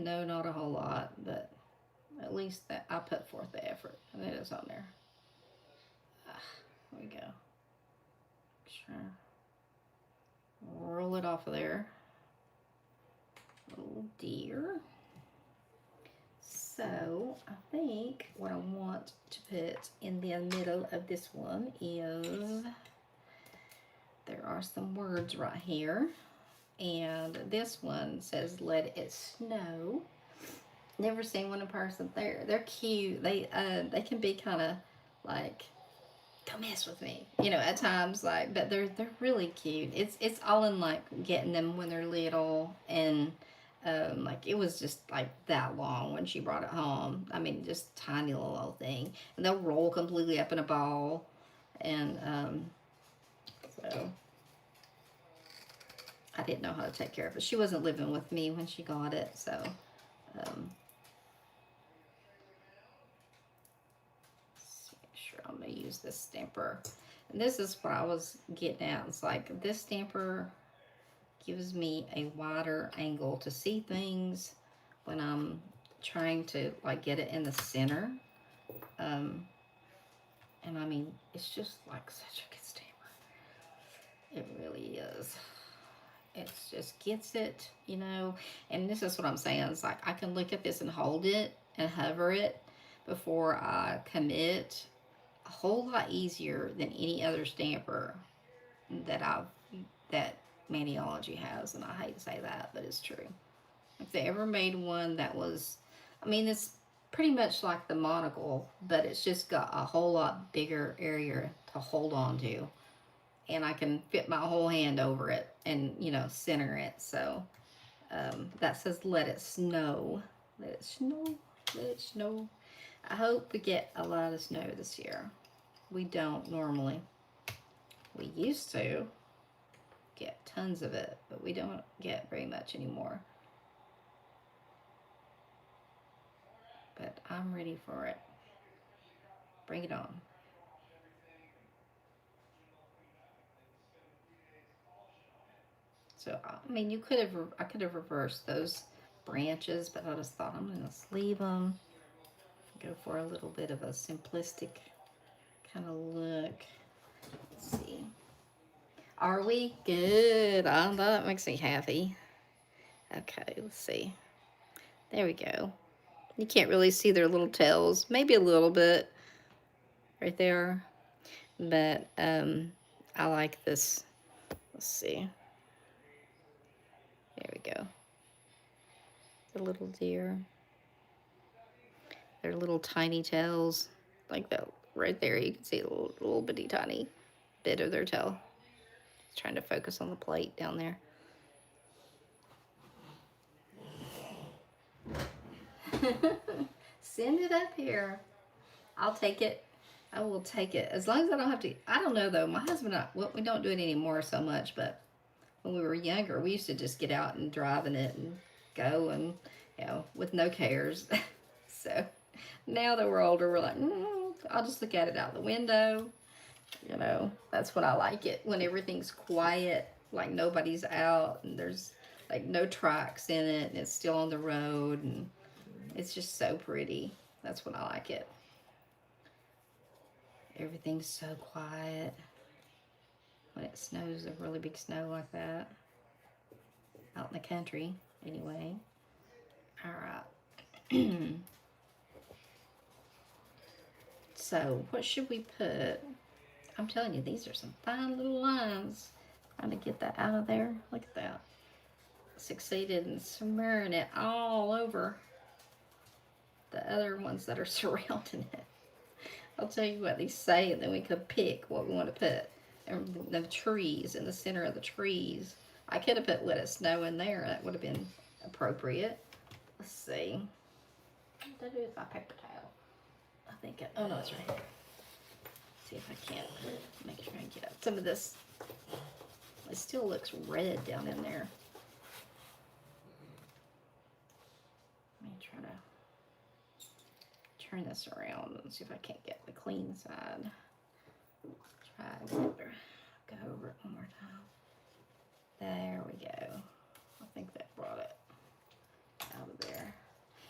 No, not a whole lot, but at least that I put forth the effort, and it is on there. There we go. Sure. Roll it off of there. Oh dear. So I think what I want to put in the middle of this one is, there are some words right here, and this one says "Let it snow." Never seen one in person. They're cute. They can be kind of like, don't mess with me, you know, at times, like, but they're really cute. It's all in like getting them when they're little, and like it was just like that long when she brought it home. I mean, just tiny little thing, and they'll roll completely up in a ball, and so I didn't know how to take care of it. She wasn't living with me when she got it, so I'm going to use this stamper. And this is what I was getting at. It's like this stamper gives me a wider angle to see things when I'm trying to like get it in the center. And I mean, it's just like such a good stamper. It really is. It just gets it, you know. And this is what I'm saying. It's like I can look at this and hold it and hover it before I commit, a whole lot easier than any other stamper that that Maniology has, and I hate to say that, but it's true. If they ever made one that was, I mean, it's pretty much like the monocle, but it's just got a whole lot bigger area to hold on to, and I can fit my whole hand over it and center it. So that says "Let it snow, let it snow, let it snow." I hope we get a lot of snow this year. We don't normally. We used to get tons of it, but we don't get very much anymore. But I'm ready for it. Bring it on. So, I mean, I could have reversed those branches, but I just thought I'm going to leave them. Go for a little bit of a simplistic kind of look. Let's see. Are we good? Oh, that makes me happy. Okay, let's see. There we go. You can't really see their little tails. Maybe a little bit right there. But I like this. Let's see. There we go. The little deer. Their little tiny tails. Like that right there. You can see a little bitty tiny bit of their tail. Just trying to focus on the plate down there. Send it up here. I'll take it. I will take it. As long as I don't have to. I don't know though. My husband and I, well, we don't do it anymore so much, but when we were younger, we used to just get out and drive in it and go and, with no cares. So now that we're older, we're like, I'll just look at it out the window. That's when I like it. When everything's quiet, like nobody's out and there's like no tracks in it and it's still on the road and it's just so pretty. That's when I like it. Everything's so quiet when it snows, a really big snow like that. Out in the country, anyway. All right. So, what should we put? I'm telling you, these are some fine little lines. Trying to get that out of there. Look at that. Succeeded in smearing it all over the other ones that are surrounding it. I'll tell you what these say, and then we could pick what we want to put. And the trees, in the center of the trees. I could have put "Let It Snow" in there. That would have been appropriate. Let's see. What did I do with my paper towel? I think oh no, it's right here. See if I can't make sure I get out some of this. It still looks red down in there. Let me try to turn this around and see if I can't get the clean side. Try to go over it one more time. There we go. I think that brought it out of there.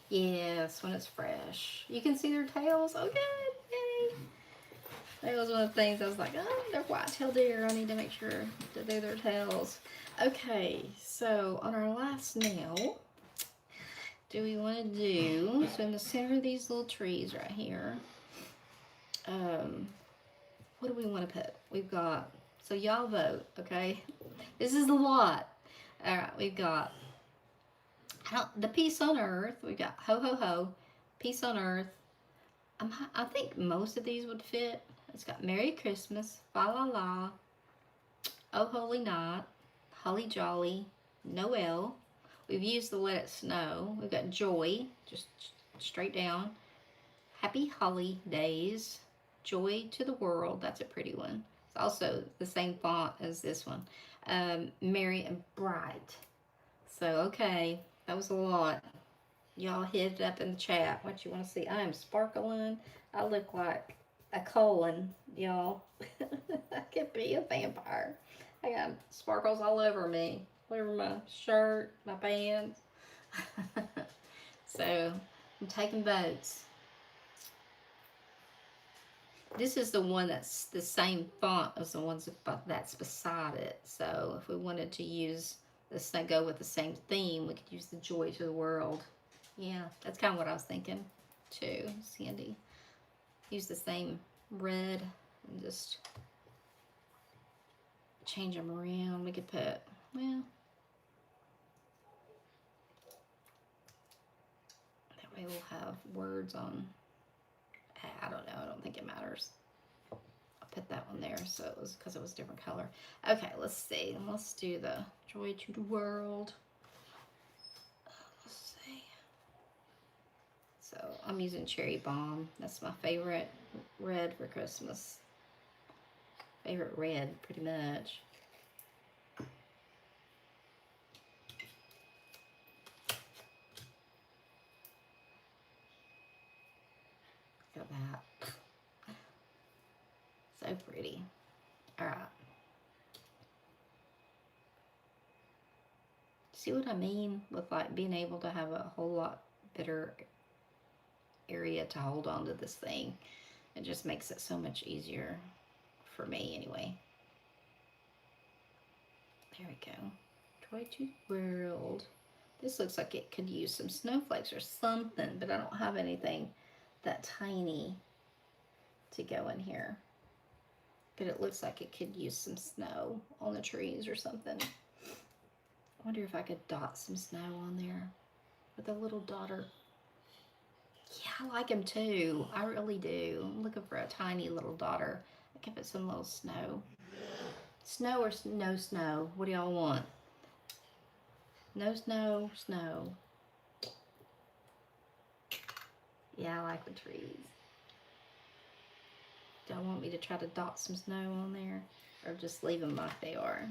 Yes, when it's fresh. You can see their tails. Oh, good. Yay. That was one of the things I was like, oh, they're white-tailed deer. I need to make sure to do their tails. Okay, so on our last nail, do we want to do, so in the center of these little trees right here, what do we want to put? We've got, so y'all vote, okay? This is a lot. All right, we've got the peace on earth. We've got ho, ho, ho, peace on earth. I think most of these would fit. It's got Merry Christmas, Fa La La, Oh Holy Night, Holly Jolly, Noel. We've used the Let It Snow. We've got Joy, just straight down. Happy Holidays, Joy to the World. That's a pretty one. It's also the same font as this one. Merry and Bright. So, okay, that was a lot. Y'all hit it up in the chat what you want to see. I am sparkling. I look like a colon, y'all. I could be a vampire. I got sparkles all over me. Over my shirt, my pants. So, I'm taking votes. This is the one that's the same font as the ones that's beside it. So, if we wanted to use this, go with the same theme, we could use the Joy to the World. Yeah, that's kind of what I was thinking too, Sandy. Use the same red and just change them around. We could put, well, that way we'll have words on. I don't know. I don't think it matters. I'll put that one there so it was because it was a different color. Okay, let's see. Let's do the Joy to the World. Let's see. So I'm using Cherry Bomb. That's my favorite red for Christmas. Favorite red, pretty much. Look at that. So pretty. All right. See what I mean with like being able to have a whole lot better area to hold on to this thing. It just makes it so much easier for me anyway. There we go. Joy to the World. This looks like it could use some snowflakes or something, but I don't have anything that tiny to go in here. But it looks like it could use some snow on the trees or something. I wonder if I could dot some snow on there with a little dotter. Yeah, I like them too. I really do. I'm looking for a tiny little dotter. I could put some little snow. Snow or no snow? What do y'all want? No snow, snow. Yeah, I like the trees. Do y'all want me to try to dot some snow on there? Or just leave them like they are?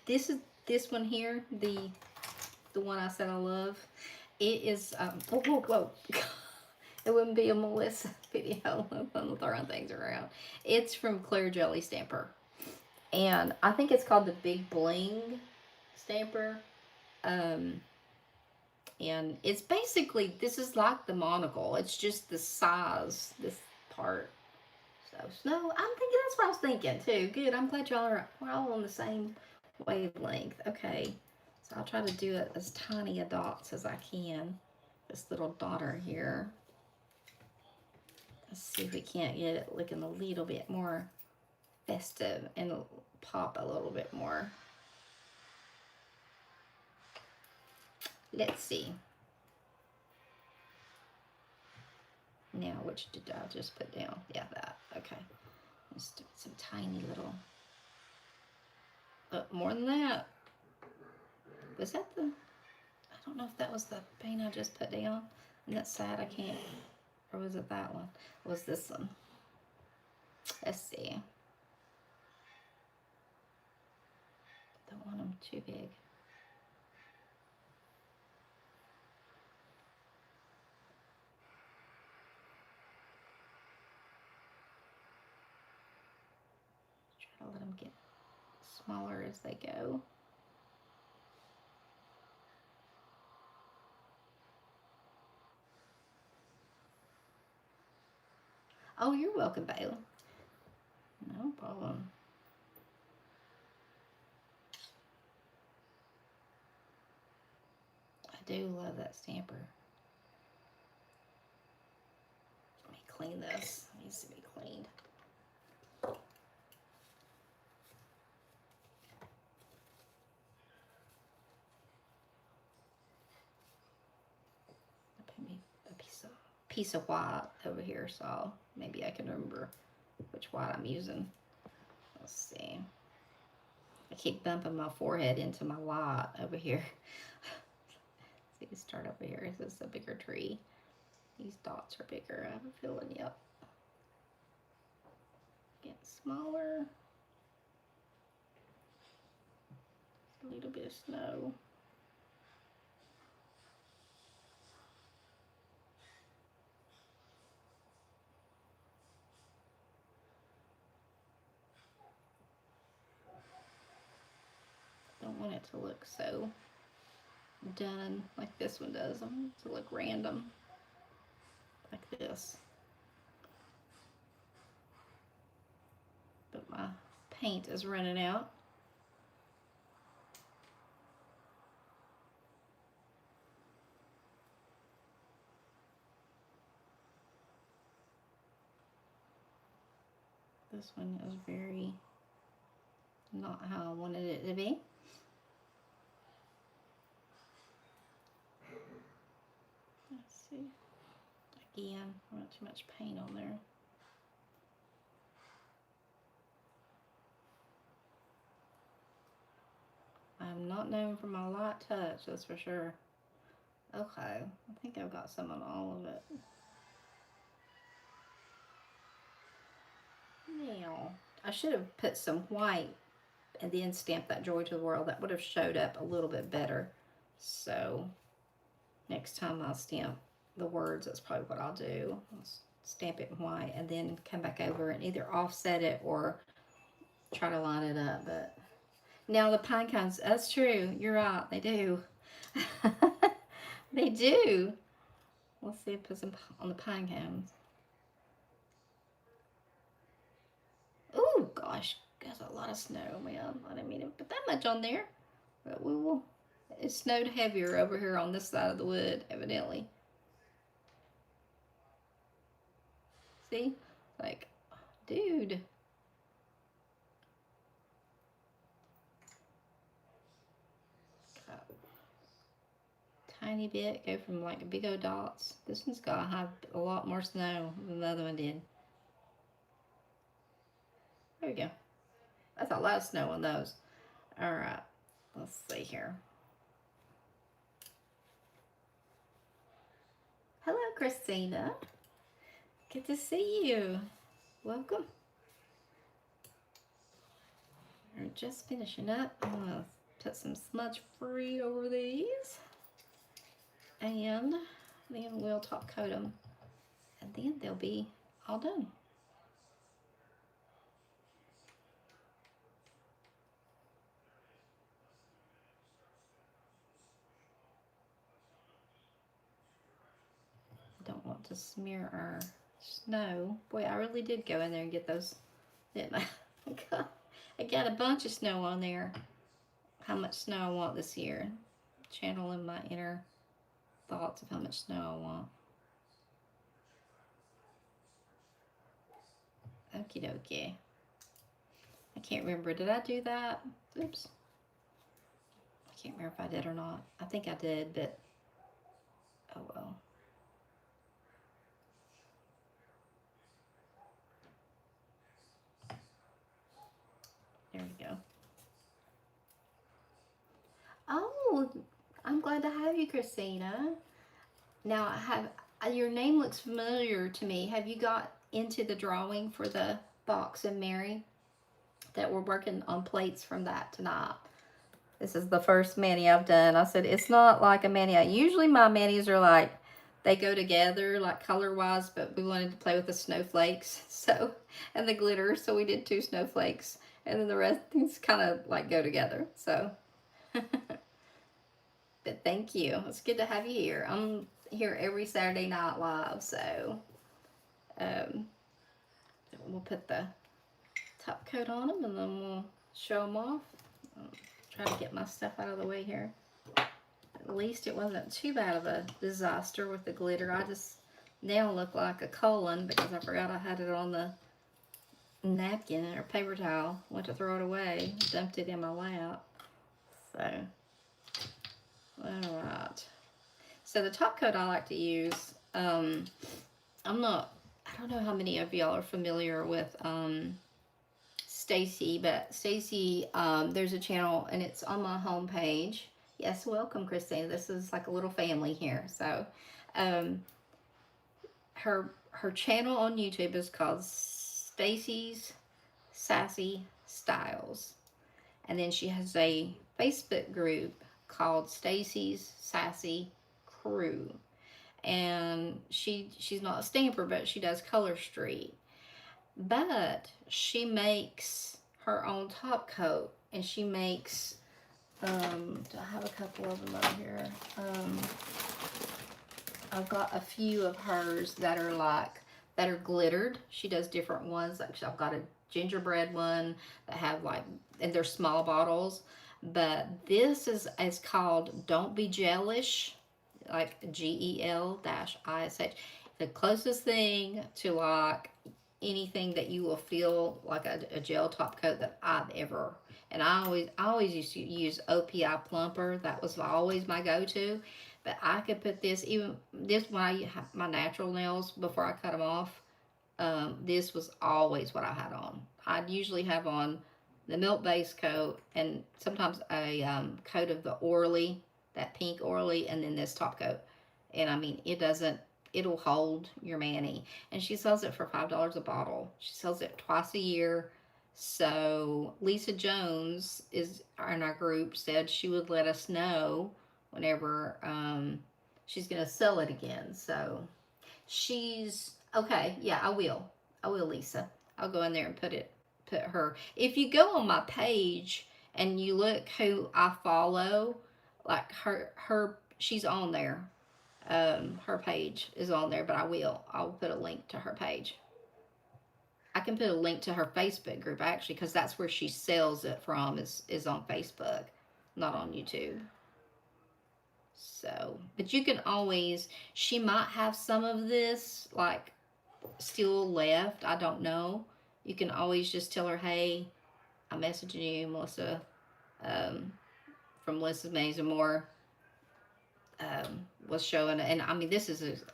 This one here, the one I said I love. It is whoa. It wouldn't be a Melissa video. I'm throwing things around. It's from Clear Jelly Stamper, and I think it's called the Big Bling Stamper. And it's basically, this is like the monocle. It's just the size, this part. So snow. I'm thinking that's what I was thinking too. Good. I'm glad we're all on the same wavelength. Okay. So I'll try to do it as tiny a dots as I can. This little dotter here. Let's see if we can't get it looking a little bit more festive and pop a little bit more. Let's see. Now, which did I just put down? Yeah, that. Okay. Let's do some tiny little. More than that. Was that the? I don't know if that was the paint I just put down. And that's sad I can't. Or was it that one? Or was this one? Let's see. Don't want them too big. Try to let them get smaller as they go. Oh, you're welcome, Bailey. No problem. I do love that stamper. Let me clean this. It needs to be cleaned. Put me a piece of white over here, so maybe I can remember which white I'm using. Let's see. I keep bumping my forehead into my white over here. So you start over here. This is a bigger tree. These dots are bigger. I have a feeling. Yep. Getting smaller. A little bit of snow. Don't want it to look so done like this one does. I want it to look random like this. But my paint is running out. this one is very not how I wanted it to be. Let's see. Again, not too much paint on there. I'm not known for my light touch, that's for sure. Okay, I think I've got some on all of it. Now, I should have put some white and then stamped that Joy to the World. That would have showed up a little bit better. So, next time I'll stamp the words, that's probably what I'll do. I'll stamp it in white and then come back over and either offset it or try to line it up. But now the pine cones, that's true. You're right, they do. They do. Let's see if put some on the pine cones. Oh gosh, there's a lot of snow, man. I didn't mean to put that much on there, but we will. It snowed heavier over here on this side of the wood, evidently. See, like, dude. Tiny bit, go from like big old dots. This one's got to have a lot more snow than the other one did. There we go. That's a lot of snow on those. All right, let's see here. Hello, Christina. Good to see you. Welcome. We're just finishing up. I'm gonna put some smudge free over these. And then we'll top coat them. And then they'll be all done. Don't want to smear our snow. Boy, I really did go in there and get those, didn't I? I got a bunch of snow on there. How much snow I want this year. Channeling my inner thoughts of how much snow I want. Okie dokie. I can't remember. Did I do that? Oops. I can't remember if I did or not. I think I did, but oh well. There we go. Oh, I'm glad to have you, Christina. Now, your name looks familiar to me. Have you got into the drawing for the box and Mary? That we're working on plates from that tonight. This is the first mani I've done. I said, it's not like a mani. Usually my manis are like, they go together, like color-wise, but we wanted to play with the snowflakes, so, and the glitter, so we did 2 snowflakes, and then the rest things kind of like go together, so. But thank you. It's good to have you here. I'm here every Saturday night live, so we'll put the top coat on them and then we'll show them off. I'll try to get my stuff out of the way here. At least it wasn't too bad of a disaster with the glitter. I just now look like a colon because I forgot I had it on the napkin or paper towel. Went to throw it away, dumped it in my lap. So, all right. So the top coat I like to use, I don't know how many of y'all are familiar with Stacy, but Stacy, there's a channel and it's on my homepage. Yes, welcome, Christine. This is like a little family here. So, her channel on YouTube is called Stacy's Sassy Styles, and then she has a Facebook group called Stacy's Sassy Crew, and she's not a stamper, but she does Color Street. But she makes her own top coat, and she makes, do I have a couple of them over here? I've got a few of hers that are glittered. She does different ones. Like I've got a gingerbread one that have like, and they're small bottles. But this is called Don't Be Jealous, like GEL-ISH. The closest thing to like anything that you will feel like a gel top coat that I've ever. And I always used to use OPI plumper. That was always my go-to. But I could put this, even this when I have my natural nails before I cut them off. This was always what I had on. I'd usually have on the milk base coat and sometimes a coat of the Orly, that pink Orly, and then this top coat. And I mean, it'll hold your mani. And she sells it for $5 a bottle. She sells it twice a year. So Lisa Jones is in our group, said she would let us know whenever she's gonna sell it again. So she's okay. Yeah, I will. I will, Lisa. I'll go in there and put her. If you go on my page and you look who I follow, like she's on there. Her page is on there, but I'll put a link to her page. I can put a link to her Facebook group actually, because that's where she sells it from, is on Facebook, not on YouTube. So, but you can always, she might have some of this like still left. I don't know. You can always just tell her, hey, I'm messaging you, Melissa, from Melissa's Maze and More. Was showing, and I mean,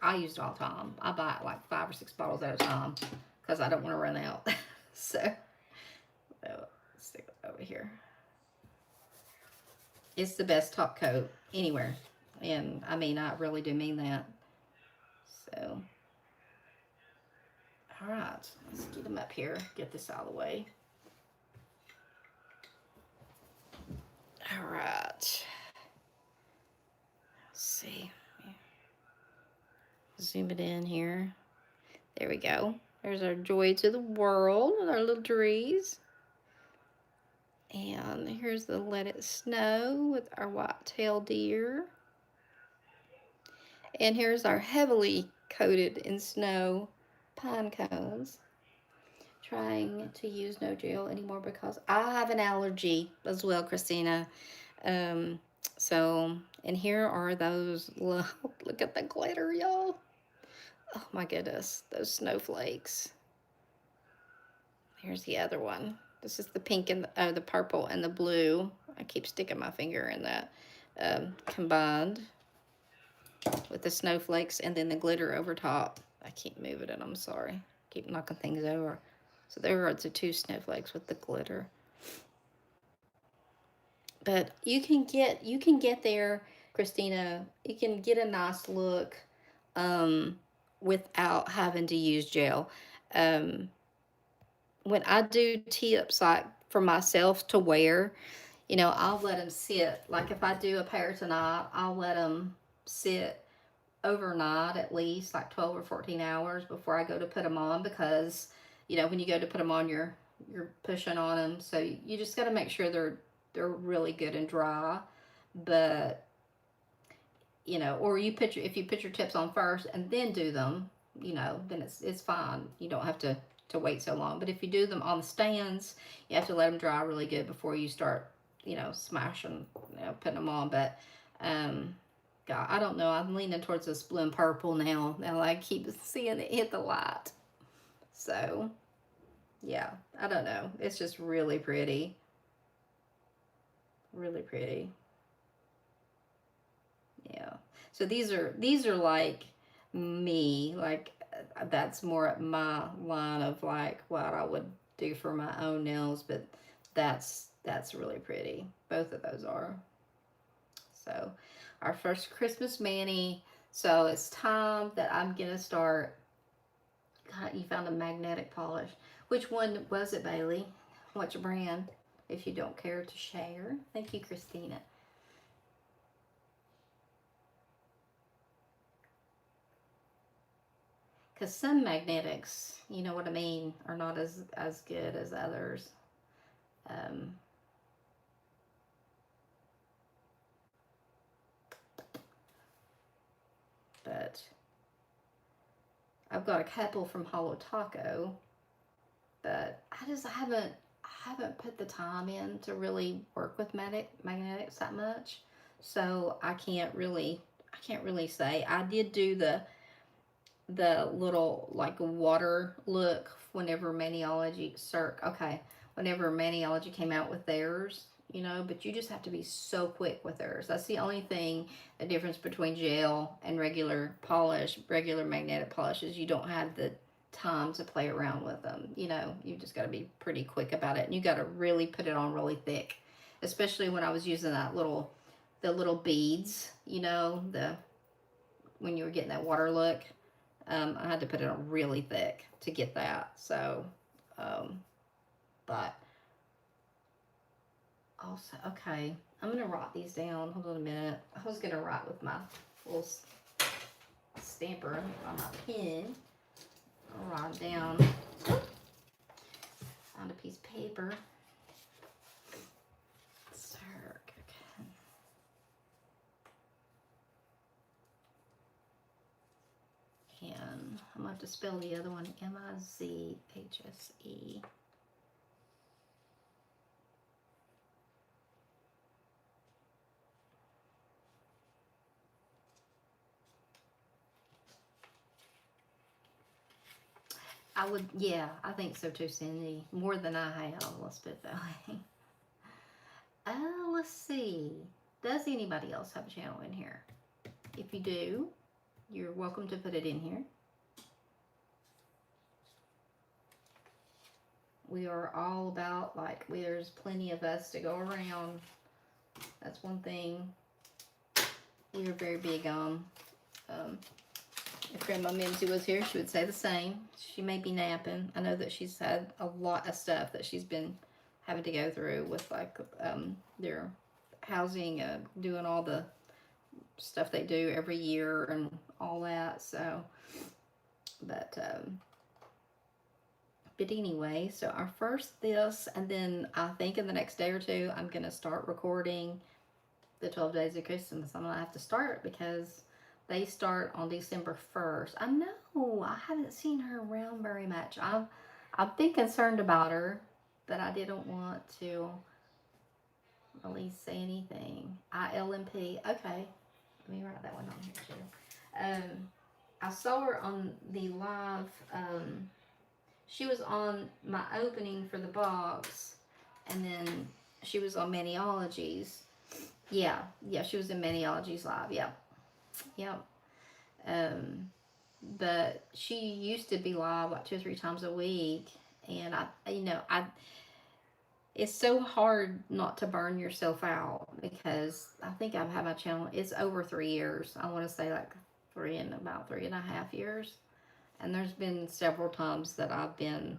I use it all the time. I buy like 5 or 6 bottles at a time because I don't want to run out. So, let's stick it over here. It's the best top coat anywhere, and I mean, I really do mean that. So, all right, let's get them up here. Get this out of the way. All right. Let's see. Zoom it in here. There we go. There's our joy to the world with our little trees. And here's the Let It Snow with our white-tailed deer. And here's our heavily coated in snow pine cones. Trying to use no gel anymore because I have an allergy as well, Christina. So, and here are those, look at the glitter, y'all. Oh my goodness, those snowflakes. Here's the other one. This is the pink and the purple and the blue. I keep sticking my finger in that. Combined with the snowflakes and then the glitter over top. I keep moving it, I'm sorry. Keep knocking things over. So there are the 2 snowflakes with the glitter. But you can get there, Christina. You can get a nice look without having to use gel. When I do tips like for myself to wear, you know, I'll let them sit. Like if I do a pair tonight, I'll let them sit overnight at least like 12 or 14 hours before I go to put them on, because you know when you go to put them on, you're pushing on them, so you just got to make sure they're really good and dry. But you know, or if you put your tips on first and then do them, you know, then it's fine. You don't have to wait so long. But if you do them on the stands, you have to let them dry really good before you start, you know, smashing, you know, putting them on. But God, I don't know. I'm leaning towards this blue and purple now. Now I keep seeing it hit the light. So yeah, I don't know. It's just really pretty. Really pretty. Yeah. So these are like me, like that's more my line of like what I would do for my own nails, but that's really pretty. Both of those are. So our first Christmas mani. So it's time that I'm gonna start. God, you found a magnetic polish. Which one was it, Bailey? What's your brand? If you don't care to share. Thank you, Christina. Because some magnetics, you know what I mean, are not as good as others. But I've got a couple from Hollow Taco, but I haven't put the time in to really work with magnetics that much, so I can't really say. I did do the little like water look whenever Maniology okay, whenever Maniology came out with theirs, you know, but you just have to be so quick with theirs. That's the only thing, the difference between gel and regular polish, regular magnetic polish, is you don't have the time to play around with them. You know, you just got to be pretty quick about it, and you got to really put it on really thick, especially when I was using the little beads, you know, when you were getting that water look. I had to put it on really thick to get that. So, um, but also, okay, I'm going to write these down. Hold on a minute. I was going to write with my little stamper on my pen. I'll write down. Found a piece of paper. And I'm going to have to spell the other one, Mizhse. I would, yeah, I think so too, Cindy. More than I have, let's put it that way. Let's see. Does anybody else have a channel in here? If you do, you're welcome to put it in here. We are all about, like, there's plenty of us to go around. That's one thing we are very big on. If Grandma Mimsy was here, she would say the same. She may be napping. I know that she's had a lot of stuff that she's been having to go through with, like, their housing, doing all the stuff they do every year and all that. So, but anyway, so our first this, and then I think in the next day or two, I'm going to start recording the 12 Days of Christmas. I'm going to have to start because they start on December 1st. I know, I haven't seen her around very much. I've been concerned about her, but I didn't want to really say anything. ILMP, okay. Let me write that one on here too. I saw her on the live, she was on my opening for the box, and then she was on Maniology's. Yeah, she was in Maniology's live, yep. But she used to be live like 2 or 3 times a week, and it's so hard not to burn yourself out, because I think I've had my channel, it's over 3 years. I want to say like about 3.5 years. And there's been several times that I've been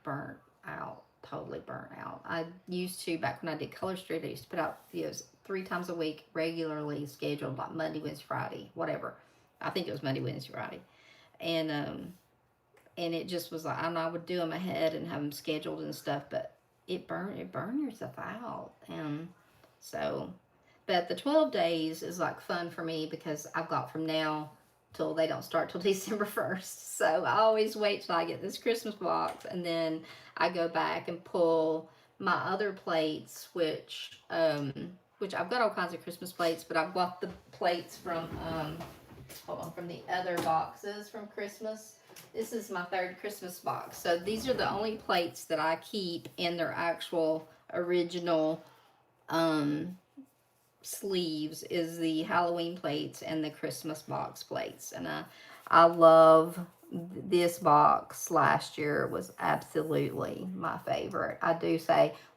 burnt out, totally burnt out. I used to, back when I did Color Street, I used to put out videos 3 times a week, regularly scheduled, like Monday, Wednesday, Friday, whatever. I think it was Monday, Wednesday, Friday. And it just was like, I would do them ahead and have them scheduled and stuff, but it burned yourself out. And so, but the 12 days is like fun for me, because I've got from now till they don't start till December 1st. So I always wait till I get this Christmas box, and then I go back and pull my other plates, which I've got all kinds of Christmas plates, but I've got the plates from from the other boxes from Christmas. This is my 3rd Christmas box. So these are the only plates that I keep in their actual original sleeves, is the Halloween plates and the Christmas box plates. And I love this box. Last year was absolutely my favorite. I do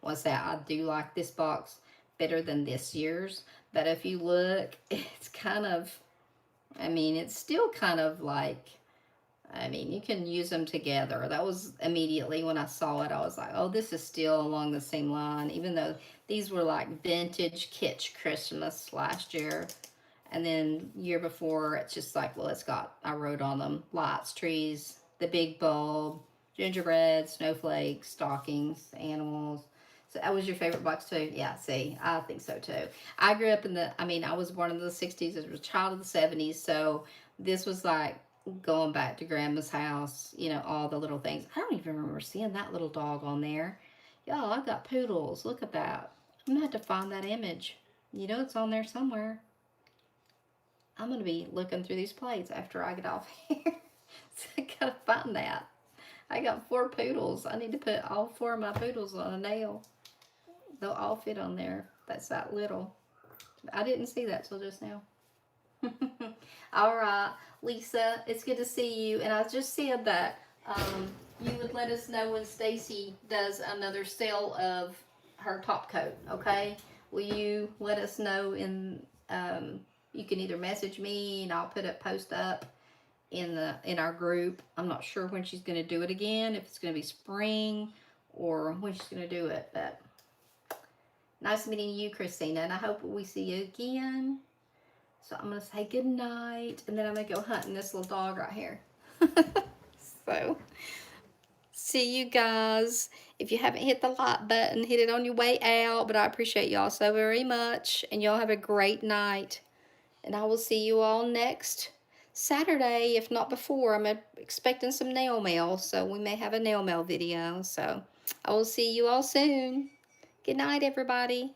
want to say I do like this box better than this year's. But if you look, it's kind of, it's still kind of like, you can use them together. That was immediately when I saw it, I was like, oh, this is still along the same line, even though these were like vintage kitsch Christmas last year. And then year before, it's just like, well, I wrote on them lights, trees, the big bulb, gingerbread, snowflakes, stockings, animals. So that was your favorite box too? Yeah, see, I think so too. I grew up I was born in the 60s. I was a child of the 70s. So this was like going back to Grandma's house, all the little things. I don't even remember seeing that little dog on there. Y'all, I've got poodles. Look at that. I'm going to have to find that image. It's on there somewhere. I'm going to be looking through these plates after I get off here. So I gotta find that. I got 4 poodles. I need to put all 4 of my poodles on a nail. They'll all fit on there. That's that little. I didn't see that till just now. All right, Lisa, it's good to see you. And I just said that you would let us know when Stacy does another sale of her top coat. Okay? Will you let us know in? You can either message me and I'll put a post up in our group. I'm not sure when she's going to do it again. If it's going to be spring or when she's going to do it, but nice meeting you, Christina, and I hope we see you again. So I'm going to say good night, and then I'm going to go hunting this little dog right here. So, see you guys. If you haven't hit the like button, hit it on your way out, but I appreciate y'all so very much, and y'all have a great night. And I will see you all next Saturday, if not before. I'm expecting some nail mail, so we may have a nail mail video. So I will see you all soon. Good night, everybody.